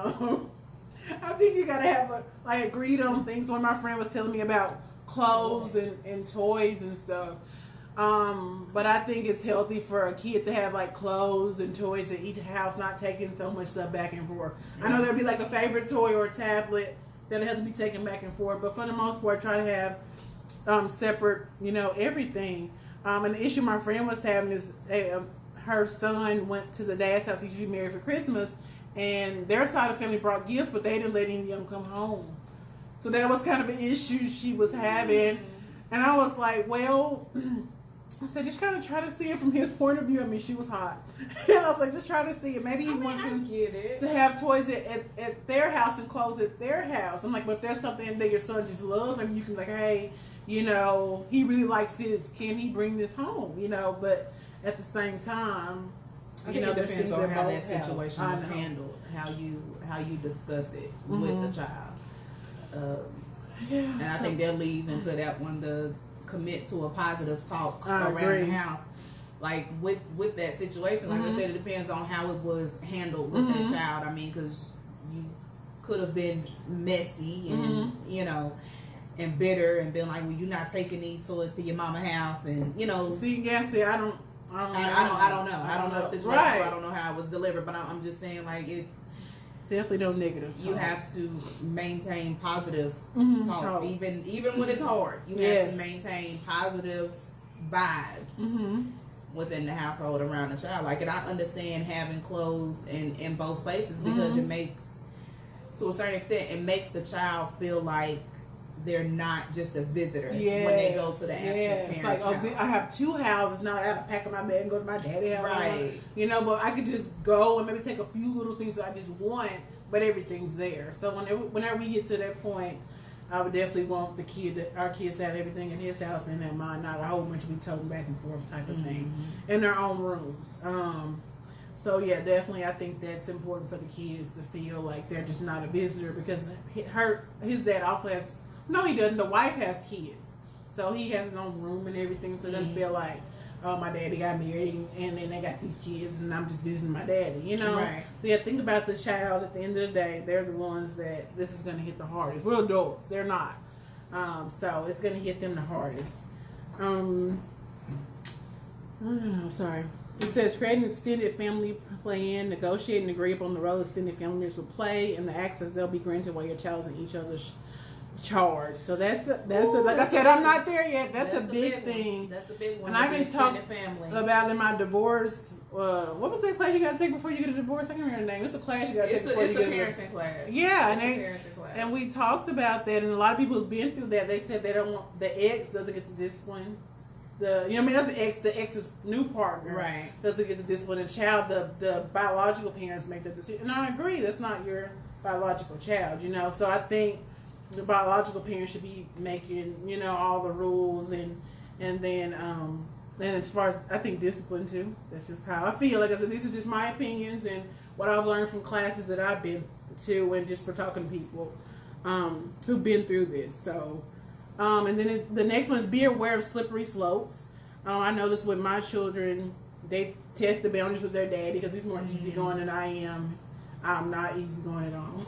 A: I think you gotta have agreed on things. One of my friend was telling me about clothes and toys and stuff. But I think it's healthy for a kid to have like clothes and toys in each house, not taking so much stuff back and forth. I know there'll be like a favorite toy or a tablet that'll have to be taken back and forth, but for the most part, try to have separate, everything. And the issue my friend was having is her son went to the dad's house. He's usually married for Christmas. And their side of the family brought gifts, but they didn't let any of them come home. So that was kind of an issue she was having. And I was like, well, I said, just kind of try to see it from his point of view. I mean, she was hot. And I was like, just try to see it. Maybe he wants to have toys at their house and clothes at their house. I'm like, but if there's something that your son just loves, maybe you can like, hey, you know, he really likes this. Can he bring this home? You know, but at the same time,
B: I
A: you
B: think
A: know,
B: it
A: there's
B: depends
A: things
B: on how
A: both
B: that
A: have.
B: situation
A: I
B: was
A: know.
B: handled, how you discuss it
A: Mhm.
B: with the child.
A: Yeah,
B: And I think that leads into that one, the commit to a positive talk
A: I
B: around
A: agree.
B: the house. Like with that situation, like
A: Mhm.
B: I said, it depends on how it was handled with
A: Mhm.
B: that child. I mean, because you could have been messy and
A: Mhm.
B: you know, and bitter and been like, well, you're not taking these toys to your mama house, and you know,
A: see, I don't know.
B: I don't know the situation,
A: Right.
B: so I don't know how it was delivered. But I'm just saying, like, it's
A: Definitely no negative.
B: you
A: talk.
B: have to maintain positive
A: Mhm.
B: talk,
A: Talk.
B: even when it's hard. You have
A: Yes.
B: to maintain positive vibes
A: Mhm.
B: within the household around the child. Like, and I understand having clothes in both places because it makes, to a certain extent, it makes the child feel like they're not just a visitor when they go to the absent
A: It's
B: parent's
A: like,
B: house.
A: I have two houses now. I have to pack up my bag and go to my daddy's house.
B: Right.
A: You know, but I could just go and maybe take a few little things that I just want, but everything's there. So whenever we get to that point, I would definitely want our kids to have everything in his house and in mine, not a whole bunch of be toting back and forth type of thing, in their own rooms. So yeah, definitely, I think that's important for the kids to feel like they're just not a visitor, because his dad also has. No, he doesn't. The wife has kids, so he has his own room and everything. So it doesn't feel like, oh, my daddy got married and then they got these kids and I'm just visiting my daddy. You know.
B: Right.
A: So yeah, think about the child. At the end of the day, they're the ones that this is going to hit the hardest. We're adults. They're not. So it's going to hit them the hardest. I don't know. Sorry. It says create an extended family plan, negotiate and agree upon the role extended family members will play, and the access they'll be granted while your child is in each other's charge. So that's like I said, I'm not there yet. That's a big thing.
B: That's a big one.
A: And I've been talking
B: family
A: about in my divorce. What was that class you got to take before you get a divorce? I can't remember the name. It's a class you got to take before you get a divorce.
B: parenting class.
A: Yeah,
B: it's a parenting class.
A: and we talked about that, and a lot of people have been through that. They said they don't want the ex doesn't get the discipline. Not the ex's new partner,
B: Right.
A: doesn't get the discipline. The child, the biological parents make the decision. And I agree, that's not your biological child, So I think the biological parents should be making, all the rules and then as far as I think discipline too. That's just how I feel. Like I said, these are just my opinions and what I've learned from classes that I've been to and just for talking to people who've been through this. So. And then the next one is be aware of slippery slopes. I noticed with my children, they test the boundaries with their daddy because he's more easygoing than I am. I'm not easygoing at all.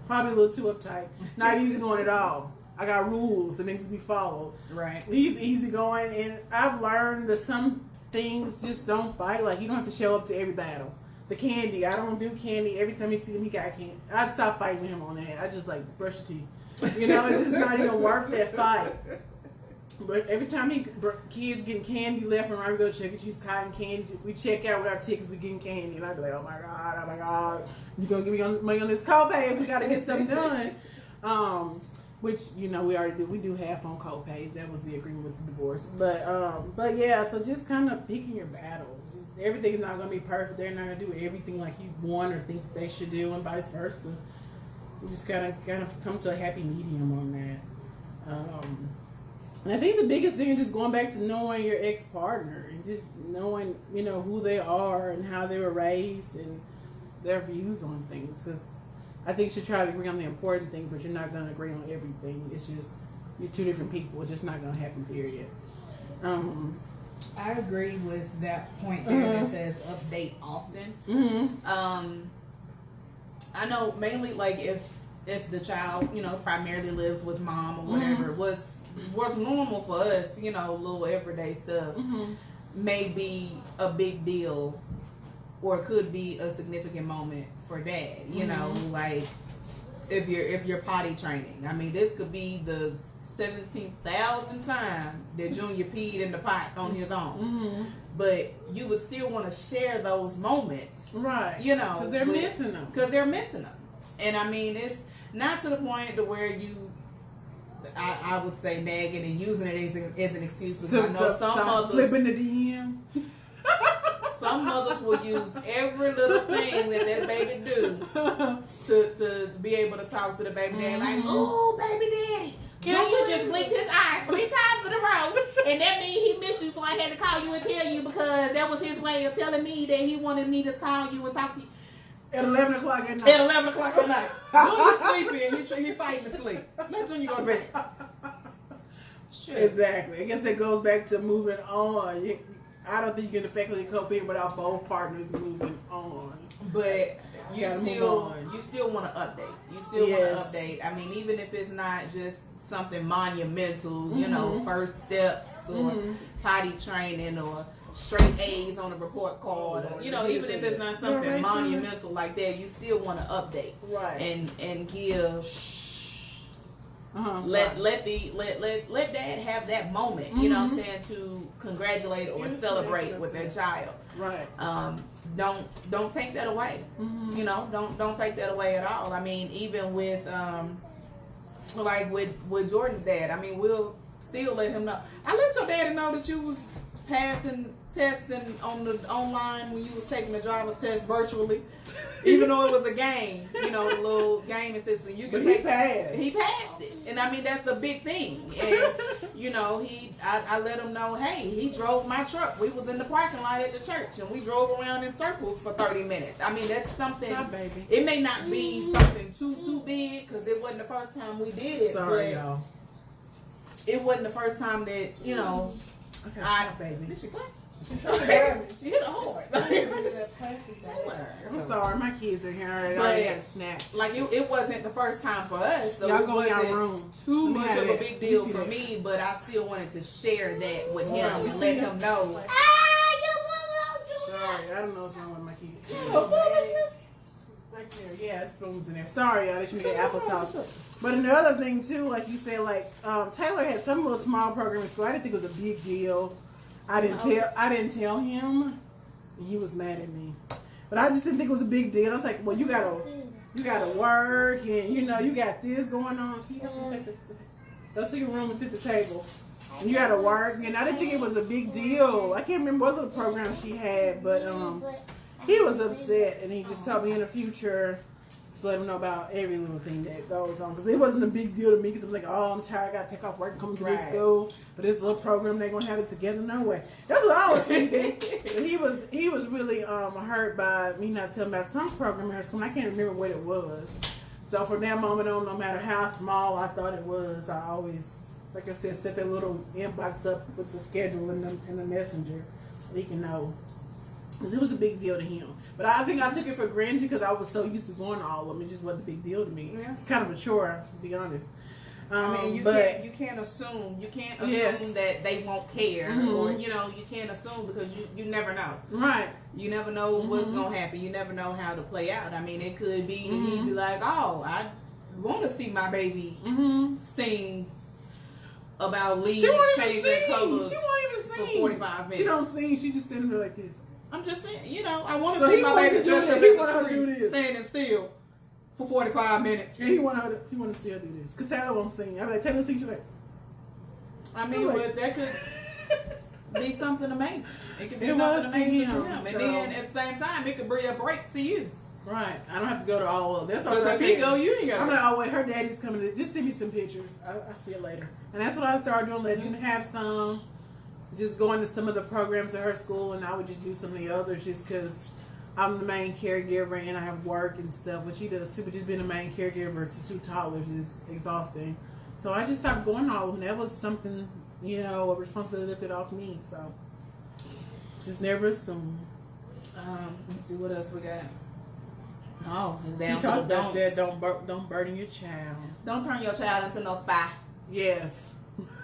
A: Probably a little too uptight. Not easygoing at all. I got rules that need to be followed.
B: Right.
A: He's easygoing, and I've learned that some things just don't fight. Like, you don't have to show up to every battle. The candy, I don't do candy. Every time you see him, he got candy. I'd stop fighting with him on that. I just brush your teeth. It's just not even worth that fight. But every time kids getting candy left and right, we go to Chuck E. Cheese, cotton candy. We check out with our tickets, we getting candy, and I'd be like, oh my god, you gonna give me money on this copay? We gotta get something done. Which we already do. We do half on copays. That was the agreement with the divorce. But yeah, so just kind of picking your battles. Just, everything's not gonna be perfect. They're not gonna do everything like you want or think that they should do, and vice versa. You just gotta come to a happy medium on that. And I think the biggest thing is just going back to knowing your ex-partner and just knowing, who they are and how they were raised and their views on things. Because I think you should try to agree on the important things, but you're not going to agree on everything. It's just, you're two different people. It's just not going to happen, period.
B: I agree with that point there that says update often.
A: Mm-hmm.
B: I know mainly like if the child, primarily lives with mom or whatever, what's normal for us, little everyday stuff may be a big deal or could be a significant moment for dad. Like if you're potty training. I mean, this could be the 17,000th time that Junior peed in the pot on his own. But you would still want to share those moments.
A: Right.
B: Because
A: they're missing them.
B: Because they're missing them. And I mean, it's not to the point to where I would say nagging and using it as an excuse. Because I know some mothers
A: slip in the DM.
B: Some mothers will use every little thing that baby do to be able to talk to the baby daddy like, oh, baby daddy, Junior just blinked his eyes 3 times in a row, and that means he missed you, so I had to call you and tell you because that was his way of telling me that he wanted me to call you and talk to you.
A: At 11 o'clock at night.
B: At 11 o'clock at night. Junior's sleeping, he fighting to sleep. Let Junior go to bed. Shit.
A: Exactly. I guess that goes back to moving on. I don't think you can effectively co-parent without both partners moving on.
B: But you
A: gotta move
B: still
A: on.
B: you still want to update. You still
A: Yes.
B: want to update. I mean, even if it's not just something monumental, you
A: Mm-hmm.
B: know, first steps or potty training or straight A's on a report card, or, you know, even if it's not something
A: right,
B: monumental like that, you still want to update
A: Right.
B: and give. Let dad have that moment, you know what I'm saying, to congratulate or
A: Yes,
B: celebrate
A: yes,
B: with their
A: yes.
B: child.
A: Right.
B: Don't take that away.
A: Mm-hmm.
B: You know, don't take that away at all. I mean, even with like with Jordan's dad, I mean, we'll still let him know. I let your daddy know that you was passing testing on the online when you was taking the driver's test virtually, even though it was a game. You know, the little game assistant. You
A: But
B: can
A: he
B: take.
A: passed.
B: He passed it, and I mean that's a big thing. And you know, I let him know, hey, he drove my truck. We was in the parking lot at the church, and we drove around in circles for 30 minutes. I mean, that's something.
A: Stop, baby.
B: It may not be something too big because it wasn't the first time we did it.
A: Sorry,
B: but
A: y'all.
B: it wasn't the first time that you know.
A: Okay,
B: I
A: stop, baby.
B: Did she slap? She hit a hard.
A: I'm sorry, my kids are here. I
B: But-
A: already had a snack.
B: Like it wasn't the first time for us, so
A: Y'all
B: it
A: go in
B: wasn't
A: your room.
B: too
A: Let me
B: much
A: have
B: of a
A: that.
B: big
A: Let me
B: deal
A: see
B: for
A: that.
B: me. But I still wanted to share that with him
A: Right.
B: and let him know.
A: Sorry, I don't know what's wrong with my kids.
B: Oh, foolishness.
A: Right there, yeah, spoons in there. Sorry, y'all, that you get applesauce. But another thing too, like you said, like Taylor had some little small program in school. I didn't think it was a big deal. I didn't tell him. And he was mad at me. But I just didn't think it was a big deal. I was like, well, you gotta work, and you know, you got this going on. Can you help me take the go to your room and sit at the table? And you gotta work, and I didn't think it was a big deal. I can't remember what little program she had, but he was upset, and he just told me in the future to let him know about every little thing that goes on. Because it wasn't a big deal to me, because I'm like, oh, I'm tired, I got to take off work and come to this
B: Right.
A: school. But this little program, they're going to have it together. No way. That's what I was thinking. But he was really hurt by me not telling him about some program in her school. And I can't remember what it was. So from that moment on, no matter how small I thought it was, I always, like I said, set that little inbox up with the schedule in the messenger so he can know. It was a big deal to him. But I think I took it for granted because I was so used to going to all of them. It just wasn't a big deal to me.
B: Yeah.
A: It's kind of a chure, to be honest.
B: I mean, you can't assume
A: Yes.
B: that they won't care,
A: Mhm.
B: or you know, you can't assume because you never know.
A: Right.
B: You never know what's gonna happen. You never know how to play out. I mean, it could be that he'd be like, "Oh, I want to see my baby sing about leaves changing colors
A: She won't even
B: for
A: sing.
B: 45 minutes."
A: She don't sing. She just standing there like this.
B: I'm just saying, you know, I want to
A: So
B: see
A: he
B: my
A: wanted
B: baby
A: to do
B: just
A: this.
B: as
A: He
B: a
A: wanted her to do
B: tree
A: this.
B: standing still for 45 minutes.
A: And he wanted to still do this. Because Taylor won't sing. I'm like, Taylor sing. She's like,
B: I mean,
A: Like-
B: but that could be something amazing. It could be
A: It
B: something
A: was to
B: amazing
A: him,
B: for him. And
A: so-
B: then at the same time, it could bring a break to you.
A: right. I don't have to go to all of this. That's what
B: Because
A: I
B: if he
A: said.
B: go, you ain't
A: I'm
B: got
A: like, oh wait, her daddy's coming to just send me some pictures. I'll see it later. And that's what I started doing, letting him have some. Just going to some of the programs at her school, and I would just do some of the others just because I'm the main caregiver and I have work and stuff, which he does too, but just being a main caregiver to 2 toddlers is exhausting. So I just stopped going to all of them. That was something, you know, a responsibility lifted off me. So just never assume.
B: Let's see what else we got. Oh, it's
A: You
B: down to
A: talked
B: the
A: about
B: don'ts.
A: that. Don't burden your child.
B: Don't turn your child into no spy.
A: Yes.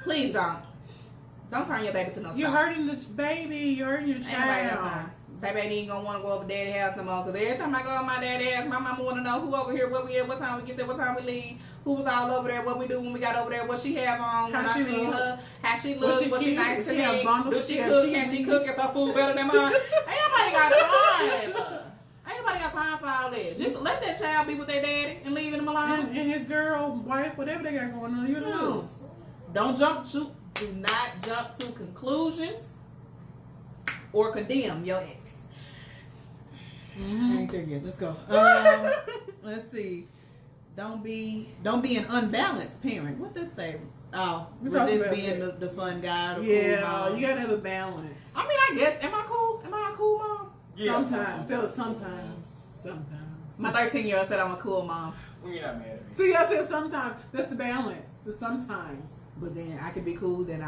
B: Please don't. Don't turn your baby to no spy.
A: You're hurting the baby. You're hurting your
B: Ain't nobody got
A: child.
B: time. Baby ain't even gonna want to go over daddy's house no more. Because every time I go over my daddy's house, my mama want to know who over here, where we at, what time we get there, what time we leave, who was all over there, what we do when we got over there, what she have on,
A: How
B: when
A: she
B: I seen
A: look?
B: her, how she look, was she
A: cute?
B: nice
A: Does
B: to
A: she have
B: me,
A: bundles?
B: do she
A: Yeah,
B: cook,
A: she-
B: can she cook, is her food better than mine? Ain't nobody got time. Ain't nobody got time for all that. Just let that child be with their daddy and leaving him alone.
A: And his girl, wife, whatever they got going on, you know.
B: Do not jump to conclusions or condemn your ex.
A: Mm-hmm.
B: Ain't there yet. Let's go. Let's see. Don't be an unbalanced parent. What did that say? Oh,
A: We talked
B: resist
A: about
B: being
A: that.
B: the fun guy. The
A: Yeah,
B: cool mom.
A: you gotta have a balance.
B: I mean, I guess. Am I cool? Am I a cool mom?
D: Yeah.
A: Sometimes. Sometimes.
B: My 13-year-old said I'm a cool mom.
D: Well, you're not mad at me.
A: See, I said sometimes. That's the balance. The sometimes.
B: But then I could be cool, then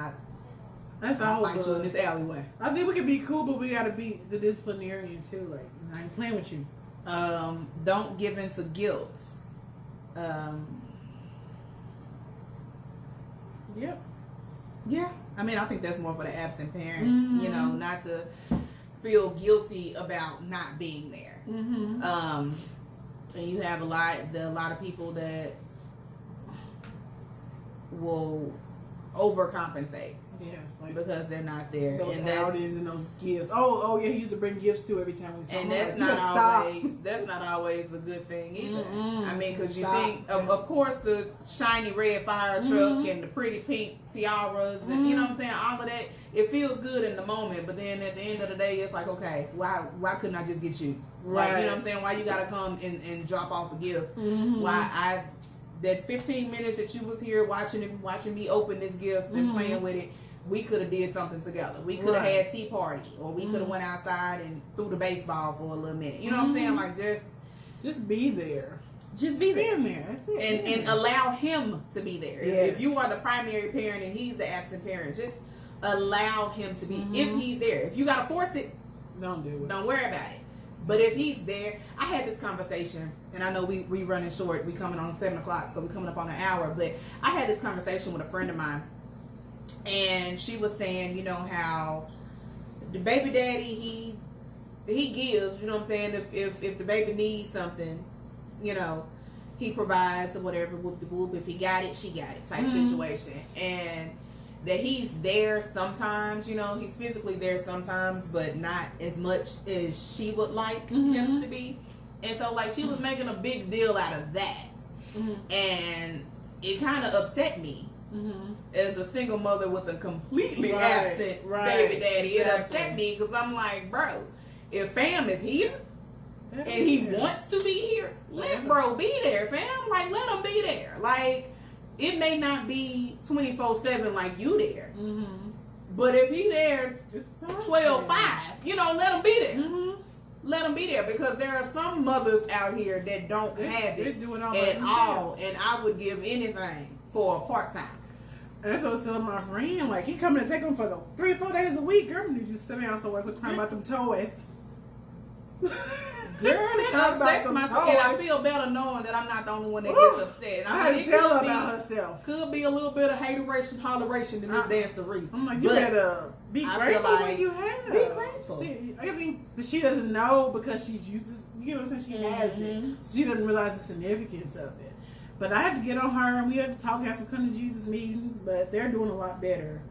A: That's
B: I'll
A: all
B: fight you in
A: good.
B: this alleyway.
A: I think we can be cool, but we gotta be the disciplinarian too. Like, I ain't playing with you.
B: Don't give in to guilt.
A: Yep.
B: Yeah. I mean, I think that's more for the absent parent.
A: Mhm.
B: You know, not to feel guilty about not being there.
A: Mm-hmm.
B: And you have a lot of people that will overcompensate
A: Yes, like
B: because they're not there.
A: those
B: And that's,
A: outings and those gifts. Oh yeah, he used to bring gifts too every time we saw him.
B: and
A: I'm
B: that's
A: like, you
B: not
A: gotta stop.
B: always that's not always a good thing either.
A: Mm-mm.
B: I mean, because you
A: Stop.
B: think of course the shiny red fire truck
A: Mhm.
B: and the pretty pink tiaras and you know what I'm saying, all of that, it feels good in the moment, but then at the end of the day it's like, okay, why couldn't I just get you? Like, you know what I'm saying, why you gotta come and drop off a gift?
A: Mhm.
B: Why that 15 minutes that you was here watching me open this gift and
A: Mhm.
B: playing with it, we could have did something together. We could have
A: Right.
B: had tea party, or we could have
A: Mhm.
B: went outside and threw the baseball for a little minute. You know what I'm saying?
A: Mhm.
B: Like
A: Just be there.
B: just be
A: Be
B: there.
A: in there. That's it.
B: And allow him to be there. If
A: Yes.
B: you are the primary parent and he's the absent parent, just allow him to be.
A: Mhm.
B: If he's there, if you gotta force it,
A: Don't do it.
B: don't worry about it. But if he's there, I had this conversation, and I know we running short. We coming on 7:00, so we coming up on an hour. But I had this conversation with a friend of mine, and she was saying, you know, how the baby daddy he gives. You know what I'm saying? If the baby needs something, you know, he provides or whatever. Whoop de whoop. If he got it, she got it. Type
A: Mhm.
B: situation. And that he's there sometimes, you know, he's physically there sometimes, but not as much as she would like him
A: Mhm.
B: to be. And so, like, she was making a big deal out of that.
A: Mhm.
B: And it kind of upset me
A: Mhm.
B: as a single mother with a completely
A: Right,
B: absent
A: right,
B: baby daddy. It
A: exactly.
B: upset me because I'm like, bro, if fam is here
A: That's
B: and he
A: it.
B: wants to be here, let bro be there, fam. Like, let him be there. Like, it may not be 24/7 like you there,
A: Mhm.
B: but if he there
A: It's something.
B: 12/5, you know, let him be there.
A: Mhm.
B: Let him be there, because there are some mothers out here that don't have
A: They're
B: it
A: doing all by
B: at all,
A: themselves.
B: and I would give anything for a part-time.
A: And that's what I was telling my friend. Like, he coming to take them for the 3 or 4 days a week. Girl, you just sit down somewhere quit crying about them toys.
B: Girl, that
A: About
B: upsets
A: them
B: my
A: toys.
B: and I feel better knowing that I'm not the only one that
A: Woo.
B: gets upset.
A: I had
B: mean,
A: to
B: it
A: tell
B: could
A: her
B: be-
A: about herself.
B: Could be a little bit of hateration, holleration in this dancery.
A: I'm like, you
B: But
A: better be
B: I
A: grateful
B: feel
A: what
B: like-
A: you have.
B: be grateful.
A: See, I mean, but she doesn't know because she's used to, you know what I'm saying? She has it.
B: Mhm.
A: She doesn't realize the significance of it. But I had to get on her, and we had to talk, have some come to Jesus meetings, but they're doing a lot better.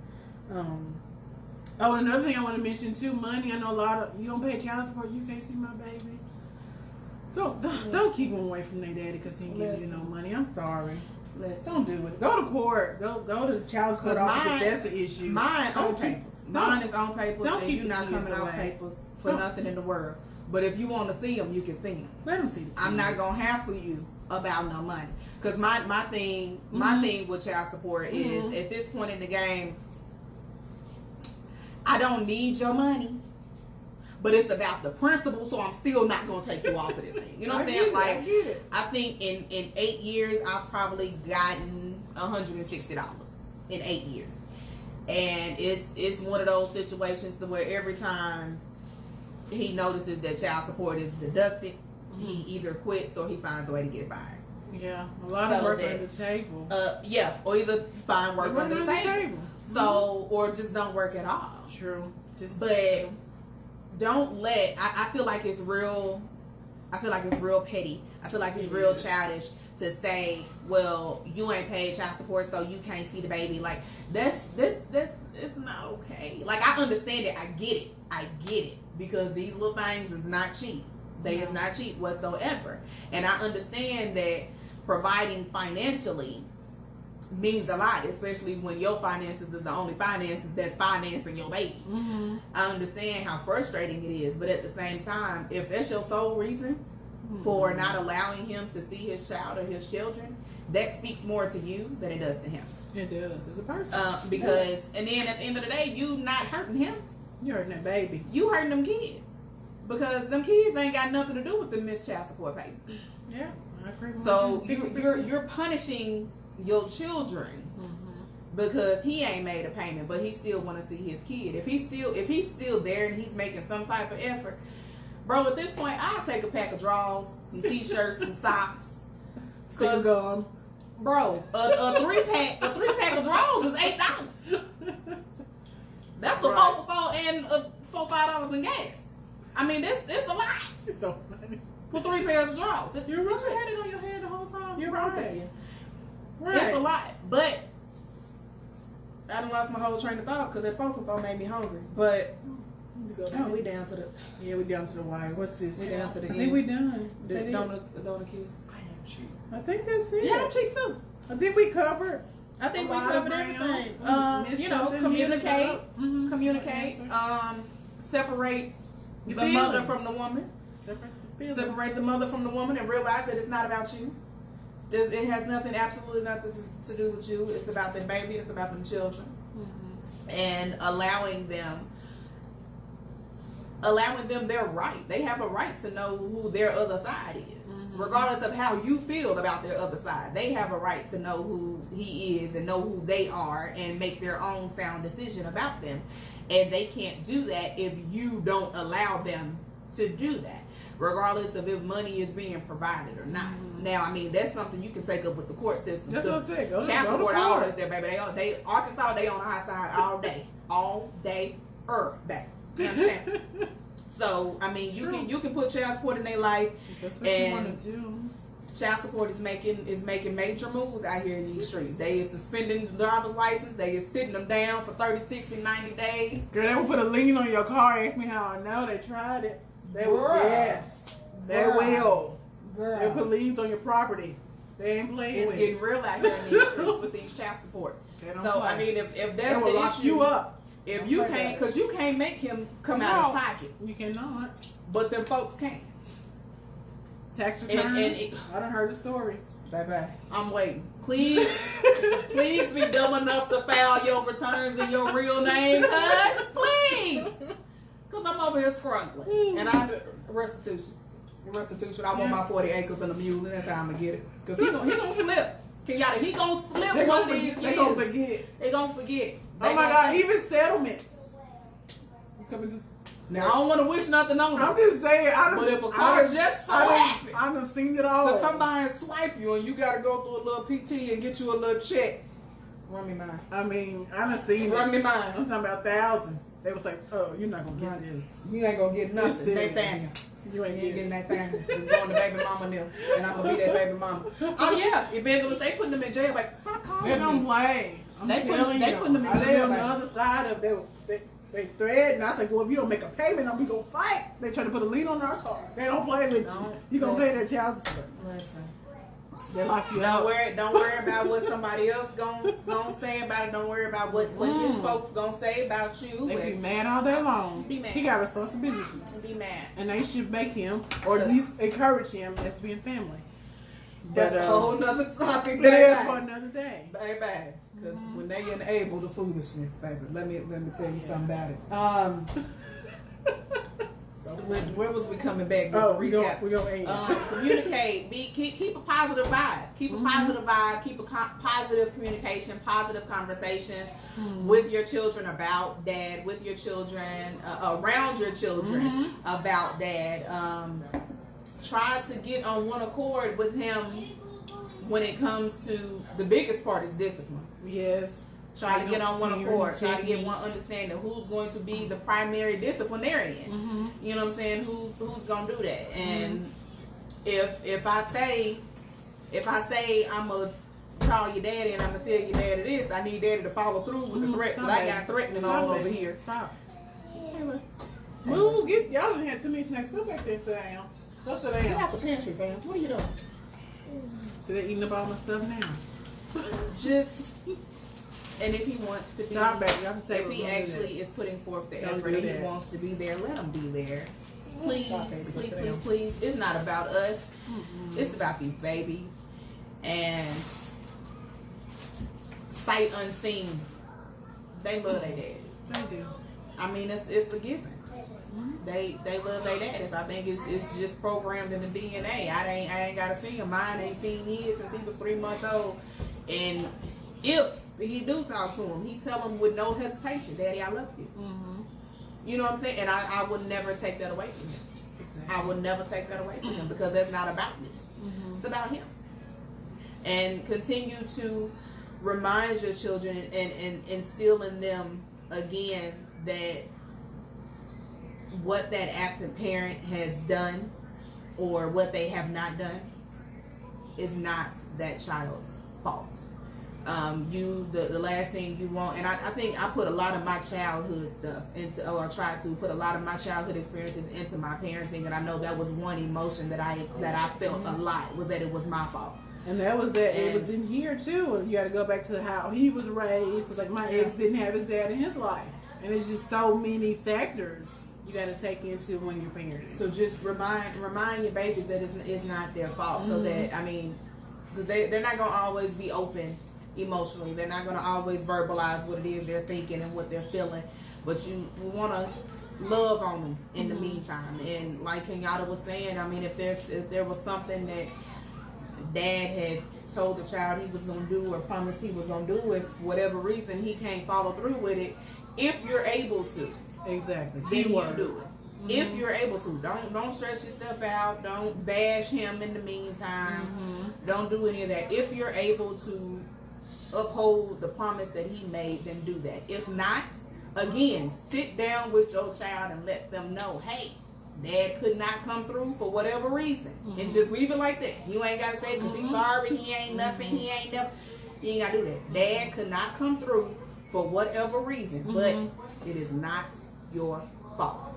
A: Oh, another thing I want to mention too, money. I know a lot of, you don't pay child support, you can't see my baby. Don't keep them away from their daddy because he ain't giving you no money. I'm sorry.
B: Listen,
A: Don't do it. Go to court. Go to the child support
B: 'Cause
A: office if
B: mine-
A: that's the issue.
B: mine
A: Don't
B: on
A: keep-
B: papers.
A: don't-
B: Mine is on papers,
A: don't
B: and
A: keep
B: you're
A: the
B: not
A: kids
B: coming off
A: away.
B: papers for
A: Don't.
B: nothing in the world. But if you want to see them, you can see them.
A: Let them see the
B: I'm not
A: kids.
B: gonna hassle you about no money, because my thing with child support is,
A: Mhm.
B: at this point in the game, I don't need your money, but it's about the principle, so I'm still not gonna take you off of this thing. You know what I'm
A: I
B: saying?
A: get it, I
B: Like,
A: get it.
B: I think in 8 years I've probably gotten $160 in 8 years, and it's one of those situations to where every time he notices that child support is deducted, he either quits or he finds a way to get it fired.
A: Yeah, a lot of
B: So
A: work
B: that-
A: under the table.
B: Yeah, or either find work
A: Work
B: under the table. So, or just don't work at all.
A: True. Just
B: But don't let. I feel like it's real. I feel like it's real petty. I feel like it's
A: It
B: real
A: is.
B: childish to say, "Well, you ain't paid child support, so you can't see the baby." Like that's it's not okay. Like, I understand it. I get it because these little things is not cheap. They is not cheap whatsoever, and I understand that providing financially means a lot, especially when your finances is the only finances that's financing your baby.
A: Mm-hmm.
B: I understand how frustrating it is, but at the same time, if that's your sole reason for not allowing him to see his child or his children, that speaks more to you than it does to him.
A: It does as a person.
B: Because, and then at the end of the day, you not hurting him.
A: You're hurting that baby.
B: You hurting them kids. Because them kids ain't got nothing to do with the missed child support payment.
A: Yeah, I agree.
B: So you're punishing your children because he ain't made a payment, but he still want to see his kid. If he's still there and he's making some type of effort, bro, at this point, I'll take a pack of drawers, some t-shirts, some socks.
A: Still gone.
B: Bro, a three pack of drawers is $8. That's a $4 for $4 and $5 in gas. I mean, it's a lot.
A: It's so funny.
B: For 3 pairs of drawers.
A: You're right.
B: You had it on your head the whole time.
A: You're
B: I'm
A: right.
B: telling you.
A: Right.
B: It's a lot. But I done lost my whole train of thought because that phone made me hungry. But we down to the
A: we down to the wire. What's this?
B: we down to the
A: I
B: end.
A: think we done.
B: Don't accuse.
D: I am cheap.
A: I think that's it.
B: Yeah, I'm cheap too.
A: I think we covered.
B: I think we
A: A lot of
B: covered
A: ground.
B: everything.
A: Missed
B: You know,
A: something,
B: communicate.
A: hit us up.
B: Communicate. Separate
A: Your
B: the mother
A: feelings.
B: from the woman.
A: Separate
B: The mother from the woman and realize that it's not about you. It has absolutely nothing to do with you. It's about the baby. It's about them children. And allowing them their right. They have a right to know who their other side is. Regardless of how you feel about their other side. They have a right to know who he is and know who they are and make their own sound decision about them. And they can't do that if you don't allow them to do that. Regardless of if money is being provided or not. Now, I mean, that's something you can take up with the court system.
A: That's what I'm saying. Go
B: Child
A: to
B: support
A: court.
B: always there, baby. Arkansas, they on the high side all day. All day, day. You understand? So, I mean, you can put child support in their life.
A: That's what you want to do.
B: Child support is making major moves out here in these streets. They is suspending the driver's license. They is sitting them down for 30, 60, 90 days.
A: Girl, they will put a lien on your car. Ask me how I know. They tried it. They will.
B: Bruh.
A: Yes. They
B: Bruh.
A: will.
B: Girl.
A: They'll put liens on your property. They ain't playing
B: It's
A: with
B: getting
A: it.
B: real out here in these streets with these child support.
A: They don't
B: So,
A: play.
B: I mean, if
A: They
B: that's
A: will
B: the
A: lock
B: issue,
A: you up.
B: if
A: Don't
B: you
A: play
B: can't,
A: that.
B: because you can't make him come out of
A: No.
B: pocket,
A: You cannot.
B: but them folks can.
A: Tax
B: And
A: returns.
B: it-
A: I done heard the stories.
B: Bye-bye. I'm waiting. Please be dumb enough to file your returns in your real name, cuz. Please. Because I'm over here scrunkling. And I restitution. I want my 40 acres and a mule, and that's how I'm going to get it. Because he gonna slip. Kenyatta, he gonna slip
A: They
B: one of
A: gonna
B: these
A: forget. They gonna
B: years.
A: forget.
B: They gonna forget.
A: Oh my God! Even settlements. You coming to?
B: Now, I don't want to wish nothing on
A: I'm
B: them.
A: just saying.
B: But if a car just so happen
A: I done seen it all.
B: to come by and swipe you, and you got to go through a little PT and get you a little check, run me mine.
A: I mean, I done seen
B: Run
A: it.
B: me
A: I'm
B: mine.
A: talking about thousands. They was like, "Oh, you're not gonna get this.
B: You ain't gonna get
A: It's
B: nothing,
A: serious.
B: Nathaniel.
A: You
B: You
A: ain't
B: ain't
A: getting
B: getting Nathaniel. It's going to baby mama now, and I'm gonna be that baby mama. Oh yeah, evangelist, they putting them in jail. Like, stop
A: They
B: calling
A: don't
B: me.
A: play. I'm
B: They put-
A: telling
B: they
A: you.
B: putting them in
A: I done
B: jail,
A: been on the
B: baby.
A: other side of they threatened. I said, well, if you don't make a payment, I'm gonna fight. They trying to put a lien on our car. They don't play with you.
B: Don't
A: You gonna
B: play.
A: pay that child support.
B: Listen.
A: They lock you
B: Don't
A: out.
B: worry about what somebody else gonna say about it. Don't worry about what his folks gonna say about you.
A: They be mad all day long.
B: Be mad.
A: He got responsibilities.
B: Be mad.
A: And they should make him, or at least encourage him as being family.
B: That's
A: But,
B: a whole nother topic,
A: It is for
B: baby.
A: another day.
B: Baby, because when they enable the foolishness, baby, let me tell you something about it. So where was we coming back? With
A: Oh,
B: the
A: we
B: recap?
A: gonna end.
B: Communicate. Keep a positive vibe. Keep a positive vibe. Keep a positive communication. Positive conversation with your children about dad. With your children around your children about dad. Try to get on one accord with him when it comes to the biggest part is discipline.
A: Yes.
B: Try to get on one accord. Try to get
A: Techniques.
B: one understanding who's going to be the primary disciplinarian. You know what I'm saying? Who's gonna do that? And if I say I'm gonna call your daddy and I'm gonna tell your daddy this, I need daddy to follow through with the threat. But I got threatening all over here.
A: Stop. Move. Y'all done had too many snacks. Go back there and sit down. Go sit
B: Get
A: down.
B: out the pantry, fam. What are you doing?
A: So they're eating up all my stuff now.
B: Just and if he wants to be,
A: Stop, baby. Y'all can say
B: if he
A: we're gonna do
B: actually is putting forth the
A: Don't
B: effort
A: do
B: and he
A: that.
B: wants to be there, let him be there. Please, please, please, please. It's not about us. It's about these babies. And sight unseen, they love their daddies.
A: They do.
B: I mean, it's a given. They love their daddies. I think it's just programmed in the DNA. I ain't gotta see him. Mine ain't seen his since he was 3 months old. And if he do talk to him, he tell him with no hesitation, "Daddy, I love you." You know what I'm saying? And I would never take that away from him.
A: Exactly.
B: I would never take that away from him because that's not about me. It's about him. And continue to remind your children and instill in them again that what that absent parent has done or what they have not done is not that child's fault. The last thing you want, and I think I put a lot of my childhood stuff into, or I tried to put a lot of my childhood experiences into my parenting, and I know that was one emotion that I felt a lot, was that it was my fault.
A: And that was that. It was in here too. And you got to go back to how he was raised. It's like my ex didn't have his dad in his life, and it's just so many factors you got to take into when you're parenting.
B: So just remind your babies that it's not their fault. So that, I mean, because they're not gonna always be open emotionally. They're not gonna always verbalize what it is they're thinking and what they're feeling. But you want to love on them in the meantime. And like Kenyatta was saying, I mean, if there was something that dad had told the child he was going to do or promised he was going to do, if for whatever reason he can't follow through with it, if you're able to,
A: Exactly.
B: then you do it. If you're able to, don't stress yourself out. Don't bash him in the meantime. Don't do any of that. If you're able to uphold the promise that he made, then do that. If not, again, sit down with your child and let them know, hey, Dad could not come through for whatever reason, and just leave it like that. You ain't gotta say because he's sorry, he ain't nothing, he ain't nothing. You ain't gotta do that. Dad could not come through for whatever reason, but it is not your fault.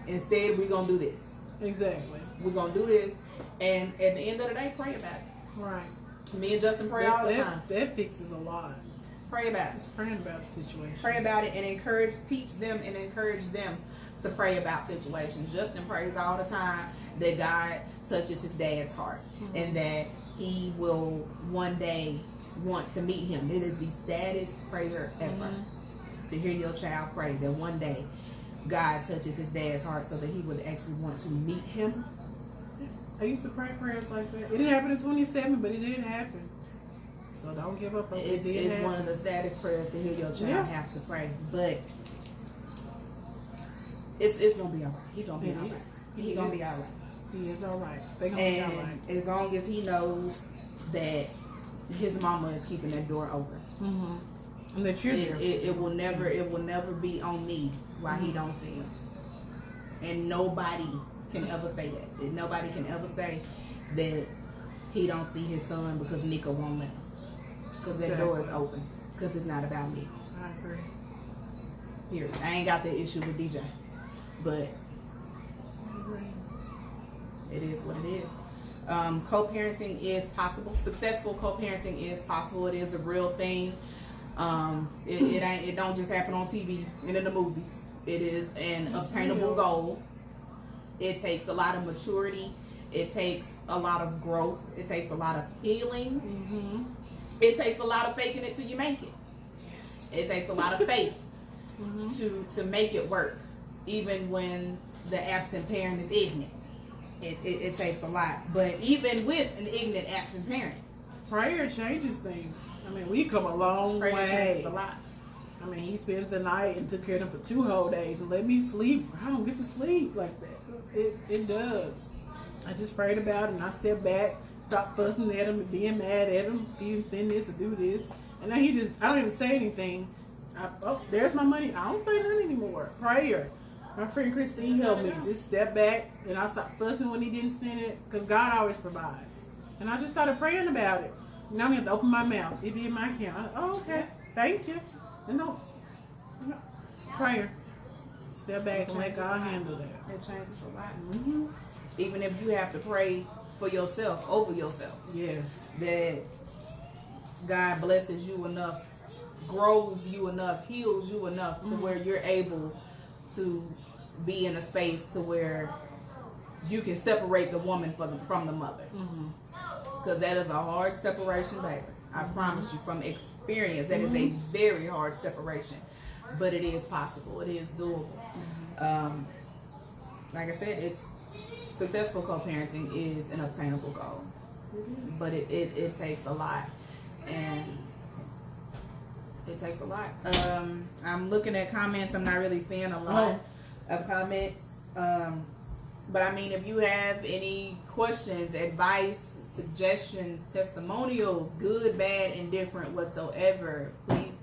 B: Instead, we're gonna do this.
A: Exactly.
B: We're gonna do this, and at the end of the day, pray about it.
A: Right.
B: Me and Justin pray all the time.
A: That fixes a lot.
B: Pray about it.
A: Just praying about the situation.
B: Pray about it and teach them and encourage them to pray about situations. Justin prays all the time that God touches his dad's heart and that he will one day want to meet him. It is the saddest prayer ever to hear your child pray that one day God touches his dad's heart so that he would actually want to meet him.
A: I used to pray prayers like that. It didn't happen in 27, but it did happen. So don't give up on it.
B: It's one of the saddest prayers to hear your child have to pray. But it's gonna be all right. He's gonna be all right. He's gonna be all right.
A: He is all right. They're gonna be all right.
B: As long as he knows that his mama is keeping that door open.
A: And that you're there.
B: It will never be on me why he don't see him. And nobody can ever say that. And nobody can ever say that he don't see his son because Nika won't let him. Because that door is open. Because it's not about me.
A: I agree.
B: Period. I ain't got that issue with DJ. But it is what it is. Co-parenting is possible. Successful co-parenting is possible. It is a real thing. It don't just happen on TV and in the movies. It is an obtainable goal. It takes a lot of maturity. It takes a lot of growth. It takes a lot of healing. It takes a lot of faking it till you make it. It takes a lot of faith to make it work, even when the absent parent is ignorant. It takes a lot. But even with an ignorant absent parent,
A: prayer changes things. I mean, we come a long way.
B: Prayer changes a lot.
A: I mean, he spent the night and took care of them for 2 whole days and let me sleep. I don't get to sleep like that. It does. I just prayed about it and I stepped back, stopped fussing at him and being mad at him. He didn't send this or do this. And now I don't even say anything. There's my money. I don't say nothing anymore. Prayer. My friend Christine helped me. Just step back and I stopped fussing when he didn't send it because God always provides. And I just started praying about it. Now I'm going to open my mouth. It did my account. Okay. Thank you. And no. Prayer. Step back and let God handle that.
B: It changes a lot. Even if you have to pray for yourself, over yourself.
A: Yes.
B: That God blesses you enough, grows you enough, heals you enough to where you're able to be in a space to where you can separate the woman from the mother. Because that is a hard separation, baby. I promise you from experience, that is a very hard separation. But it is possible. It is doable. Like I said, it's successful co-parenting is an obtainable goal. But it takes a lot. And it takes a lot. I'm looking at comments. I'm not really seeing a lot of comments. But I mean, if you have any questions, advice, suggestions, testimonials, good, bad, indifferent, whatsoever, please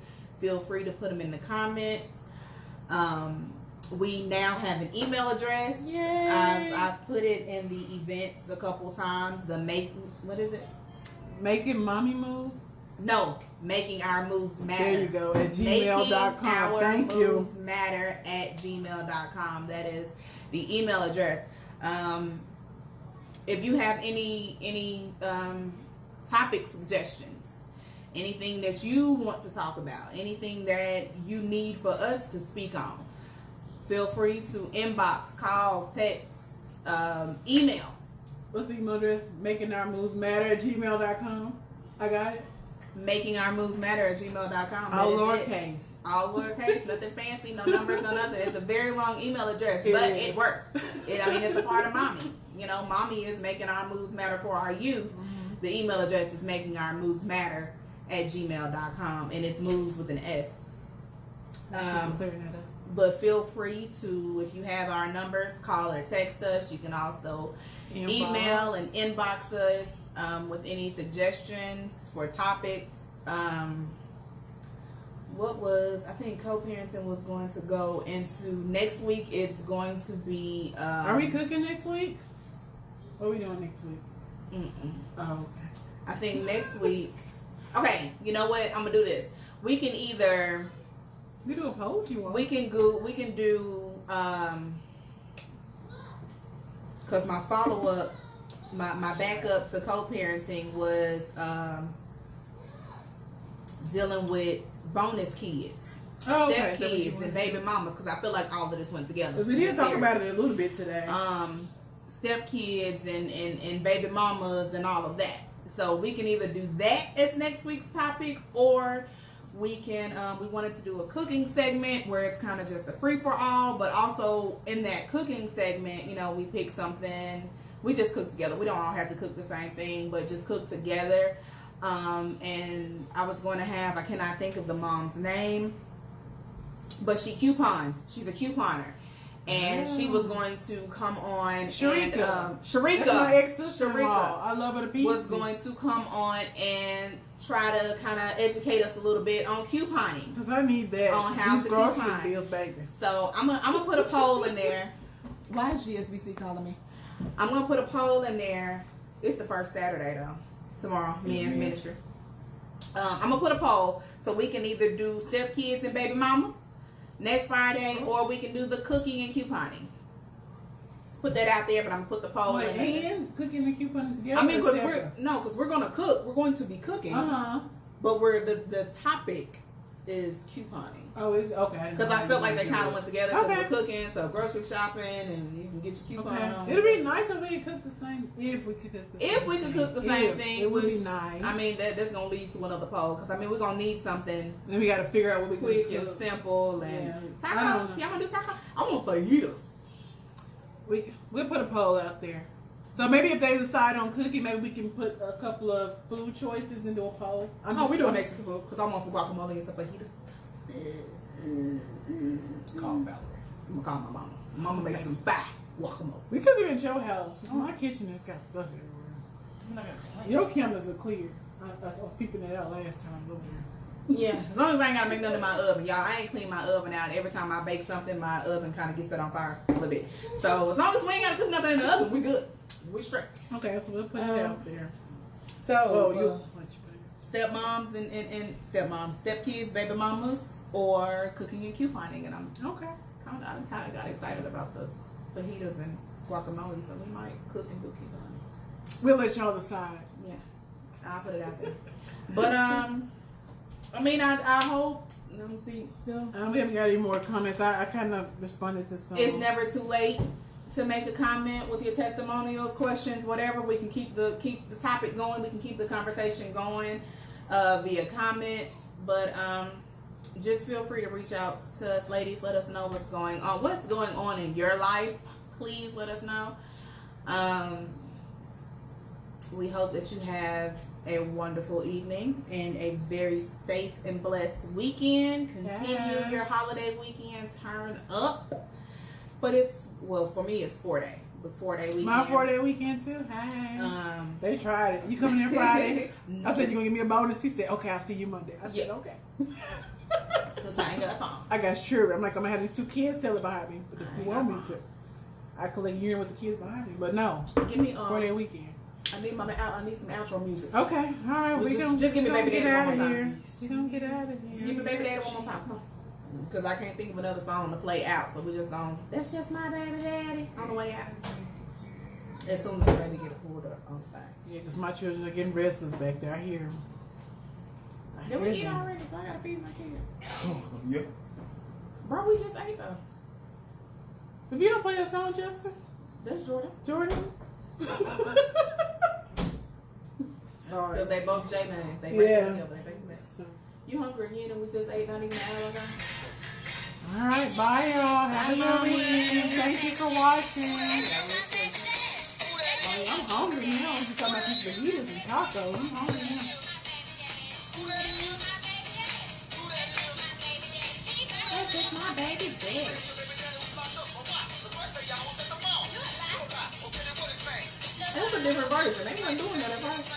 B: feel free to put them in the comments. We now have an email address.
A: Yay.
B: I've put it in the events a couple times. What is it?
A: Making mommy moves.
B: No, making our moves matter.
A: There you go, at gmail.com. Thank you.
B: Moves matter at gmail.com. That is the email address. If you have any topic suggestions, anything that you want to talk about, anything that you need for us to speak on, feel free to inbox, call, text, email.
A: What's the email address? Making our moves matter at gmail.com. I got it.
B: Making our moves matter at gmail.com.
A: All lowercase.
B: All lowercase, nothing fancy, no numbers, no nothing. It's a very long email address, but it works. It's a part of mommy. Mommy is making our moves matter for our youth. The email address is making our moves matter at gmail.com, and it's moves with an S. But feel free to, if you have our numbers, call or text us. You can also email and inbox us with any suggestions for topics. I think co-parenting was going to go into next week. It's going to be.
A: Are we cooking next week? What are we doing next week? Oh, okay.
B: I think next week. Okay, you know what? I'm gonna do this. We can either.
A: We do a poll if you want.
B: We can do. Because my follow up, my backup to co-parenting was dealing with bonus kids.
A: Oh,
B: Step
A: okay.
B: kids and baby mamas, because I feel like all of this went together.
A: We did talk about it a little bit today.
B: Step kids and baby mamas and all of that. So we can either do that as next week's topic, or we can we wanted to do a cooking segment where it's kind of just a free for all, but also in that cooking segment, we pick something. We just cook together. We don't all have to cook the same thing, but just cook together. And I was going to have, I cannot think of the mom's name, but she coupons. She's a couponer. And she was going to come on.
A: Sharika.
B: Sharika.
A: That's my ex-sister-in-law. I love her to pieces.
B: Was going to come on and try to kind of educate us a little bit on couponing.
A: Because I need that.
B: On how
A: these
B: to
A: grocery
B: coupon.
A: bills, baby.
B: So I'm gonna put a poll in there. Why is GSBC calling me? I'm gonna put a poll in there. It's the first Saturday though. Tomorrow, men's ministry. I'm gonna put a poll so we can either do step kids and baby mamas next Friday, or we can do the cooking and couponing. Just put that out there, but I'm gonna put the poll in there.
A: And cooking and couponing together.
B: I mean, because we're gonna cook. We're going to be cooking. But the topic is couponing.
A: Oh, it's okay.
B: Because I felt like they kind of went together. Because we're cooking, so grocery shopping, and you can get your coupon on.
A: It'd be nice if we could cook the same. If we could cook the same.
B: If we could cook the same thing,
A: it would be nice.
B: I mean, that's gonna lead to another poll. Because I mean, we're gonna need something.
A: Then we got to figure out what we
B: quick
A: can
B: and
A: cook.
B: simple and
A: I
B: tacos.
A: don't know.
B: Y'all wanna do tacos? I want fajitas.
A: We'll put a poll out there. So maybe if they decide on cooking, maybe we can put a couple of food choices into a poll.
B: We're doing Mexican food because I want some guacamole and some fajitas.
D: Call Valerie.
B: I'm gonna call my mama. Mama makes some fire guacamole.
A: We cook it at your house. My kitchen has got stuff everywhere. Your cameras are clear. I was peeping it out last time over there.
B: Yeah, as long as I ain't gotta make nothing in my oven, y'all. I ain't clean my oven out. Every time I bake something, my oven kind of gets set on fire a little bit. So as long as we ain't gotta cook nothing in the oven, we good. We straight.
A: Okay, so we'll put it out there.
B: So stepmoms and step kids, baby mamas, or cooking and couponing, and I'm
A: okay.
B: I kind of got excited about the fajitas and guacamole, so we might cook and do couponing.
A: We'll let y'all decide.
B: Yeah, I'll put it out there. But I mean, I hope Let me see. Still,
A: we haven't got any more comments. I kind of responded to some.
B: it's never too late to make a comment with your testimonials, questions, whatever. We can keep the topic going. We can keep the conversation going via comments. But just feel free to reach out to us, ladies. Let us know what's going on. What's going on in your life? Please let us know. We hope that you have a wonderful evening and a very safe and blessed weekend. Continue your holiday weekend. Turn up. But for me, it's 4-day. The 4-day weekend.
A: My 4-day weekend too. Hey. They tried it. You coming in Friday? I said, you gonna give me a bonus? He said, okay, I'll see you Monday. I said, okay.
B: Because I ain't got a phone.
A: I got sure. I'm like, I'm gonna have these 2 kids tell it behind me. But if you want me to, I collect urine with the kids behind me. But no.
B: Give me
A: 4-day weekend.
B: I need some outro music.
A: Okay, all right. We're gonna
B: just give me Baby
A: get
B: Daddy
A: out
B: one
A: of
B: more
A: here.
B: time.
A: We're gonna get out of here.
B: Give me Baby Daddy one more time. Come on. Because I can't think of another song to play out, so we're just going.
C: That's just my baby daddy.
B: On the way out. As soon as the baby get pulled up on the thing.
A: Yeah, because my children are getting restless back there. I hear them.
B: Did we eat already? So I gotta feed my kids.
D: Yeah.
B: Bro, we just ate though.
A: If you don't play that song, Justin,
B: That's Jordan.
A: Jordan. Sorry.
B: Because they both J names. They
A: Yeah.
B: together. You hungry again and we just ate not even an hour ago?
A: All right, bye y'all. Have a good weekend. Thank you for watching. Oh, I'm hungry now. I'm just talking about these fajitas and tacos. I'm hungry now.
C: That's just my baby daddy.
B: That's a different version. Ain't nothing doing that at first.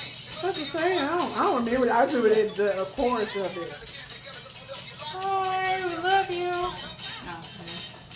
A: What's the same? I don't remember. I remember the chorus of it.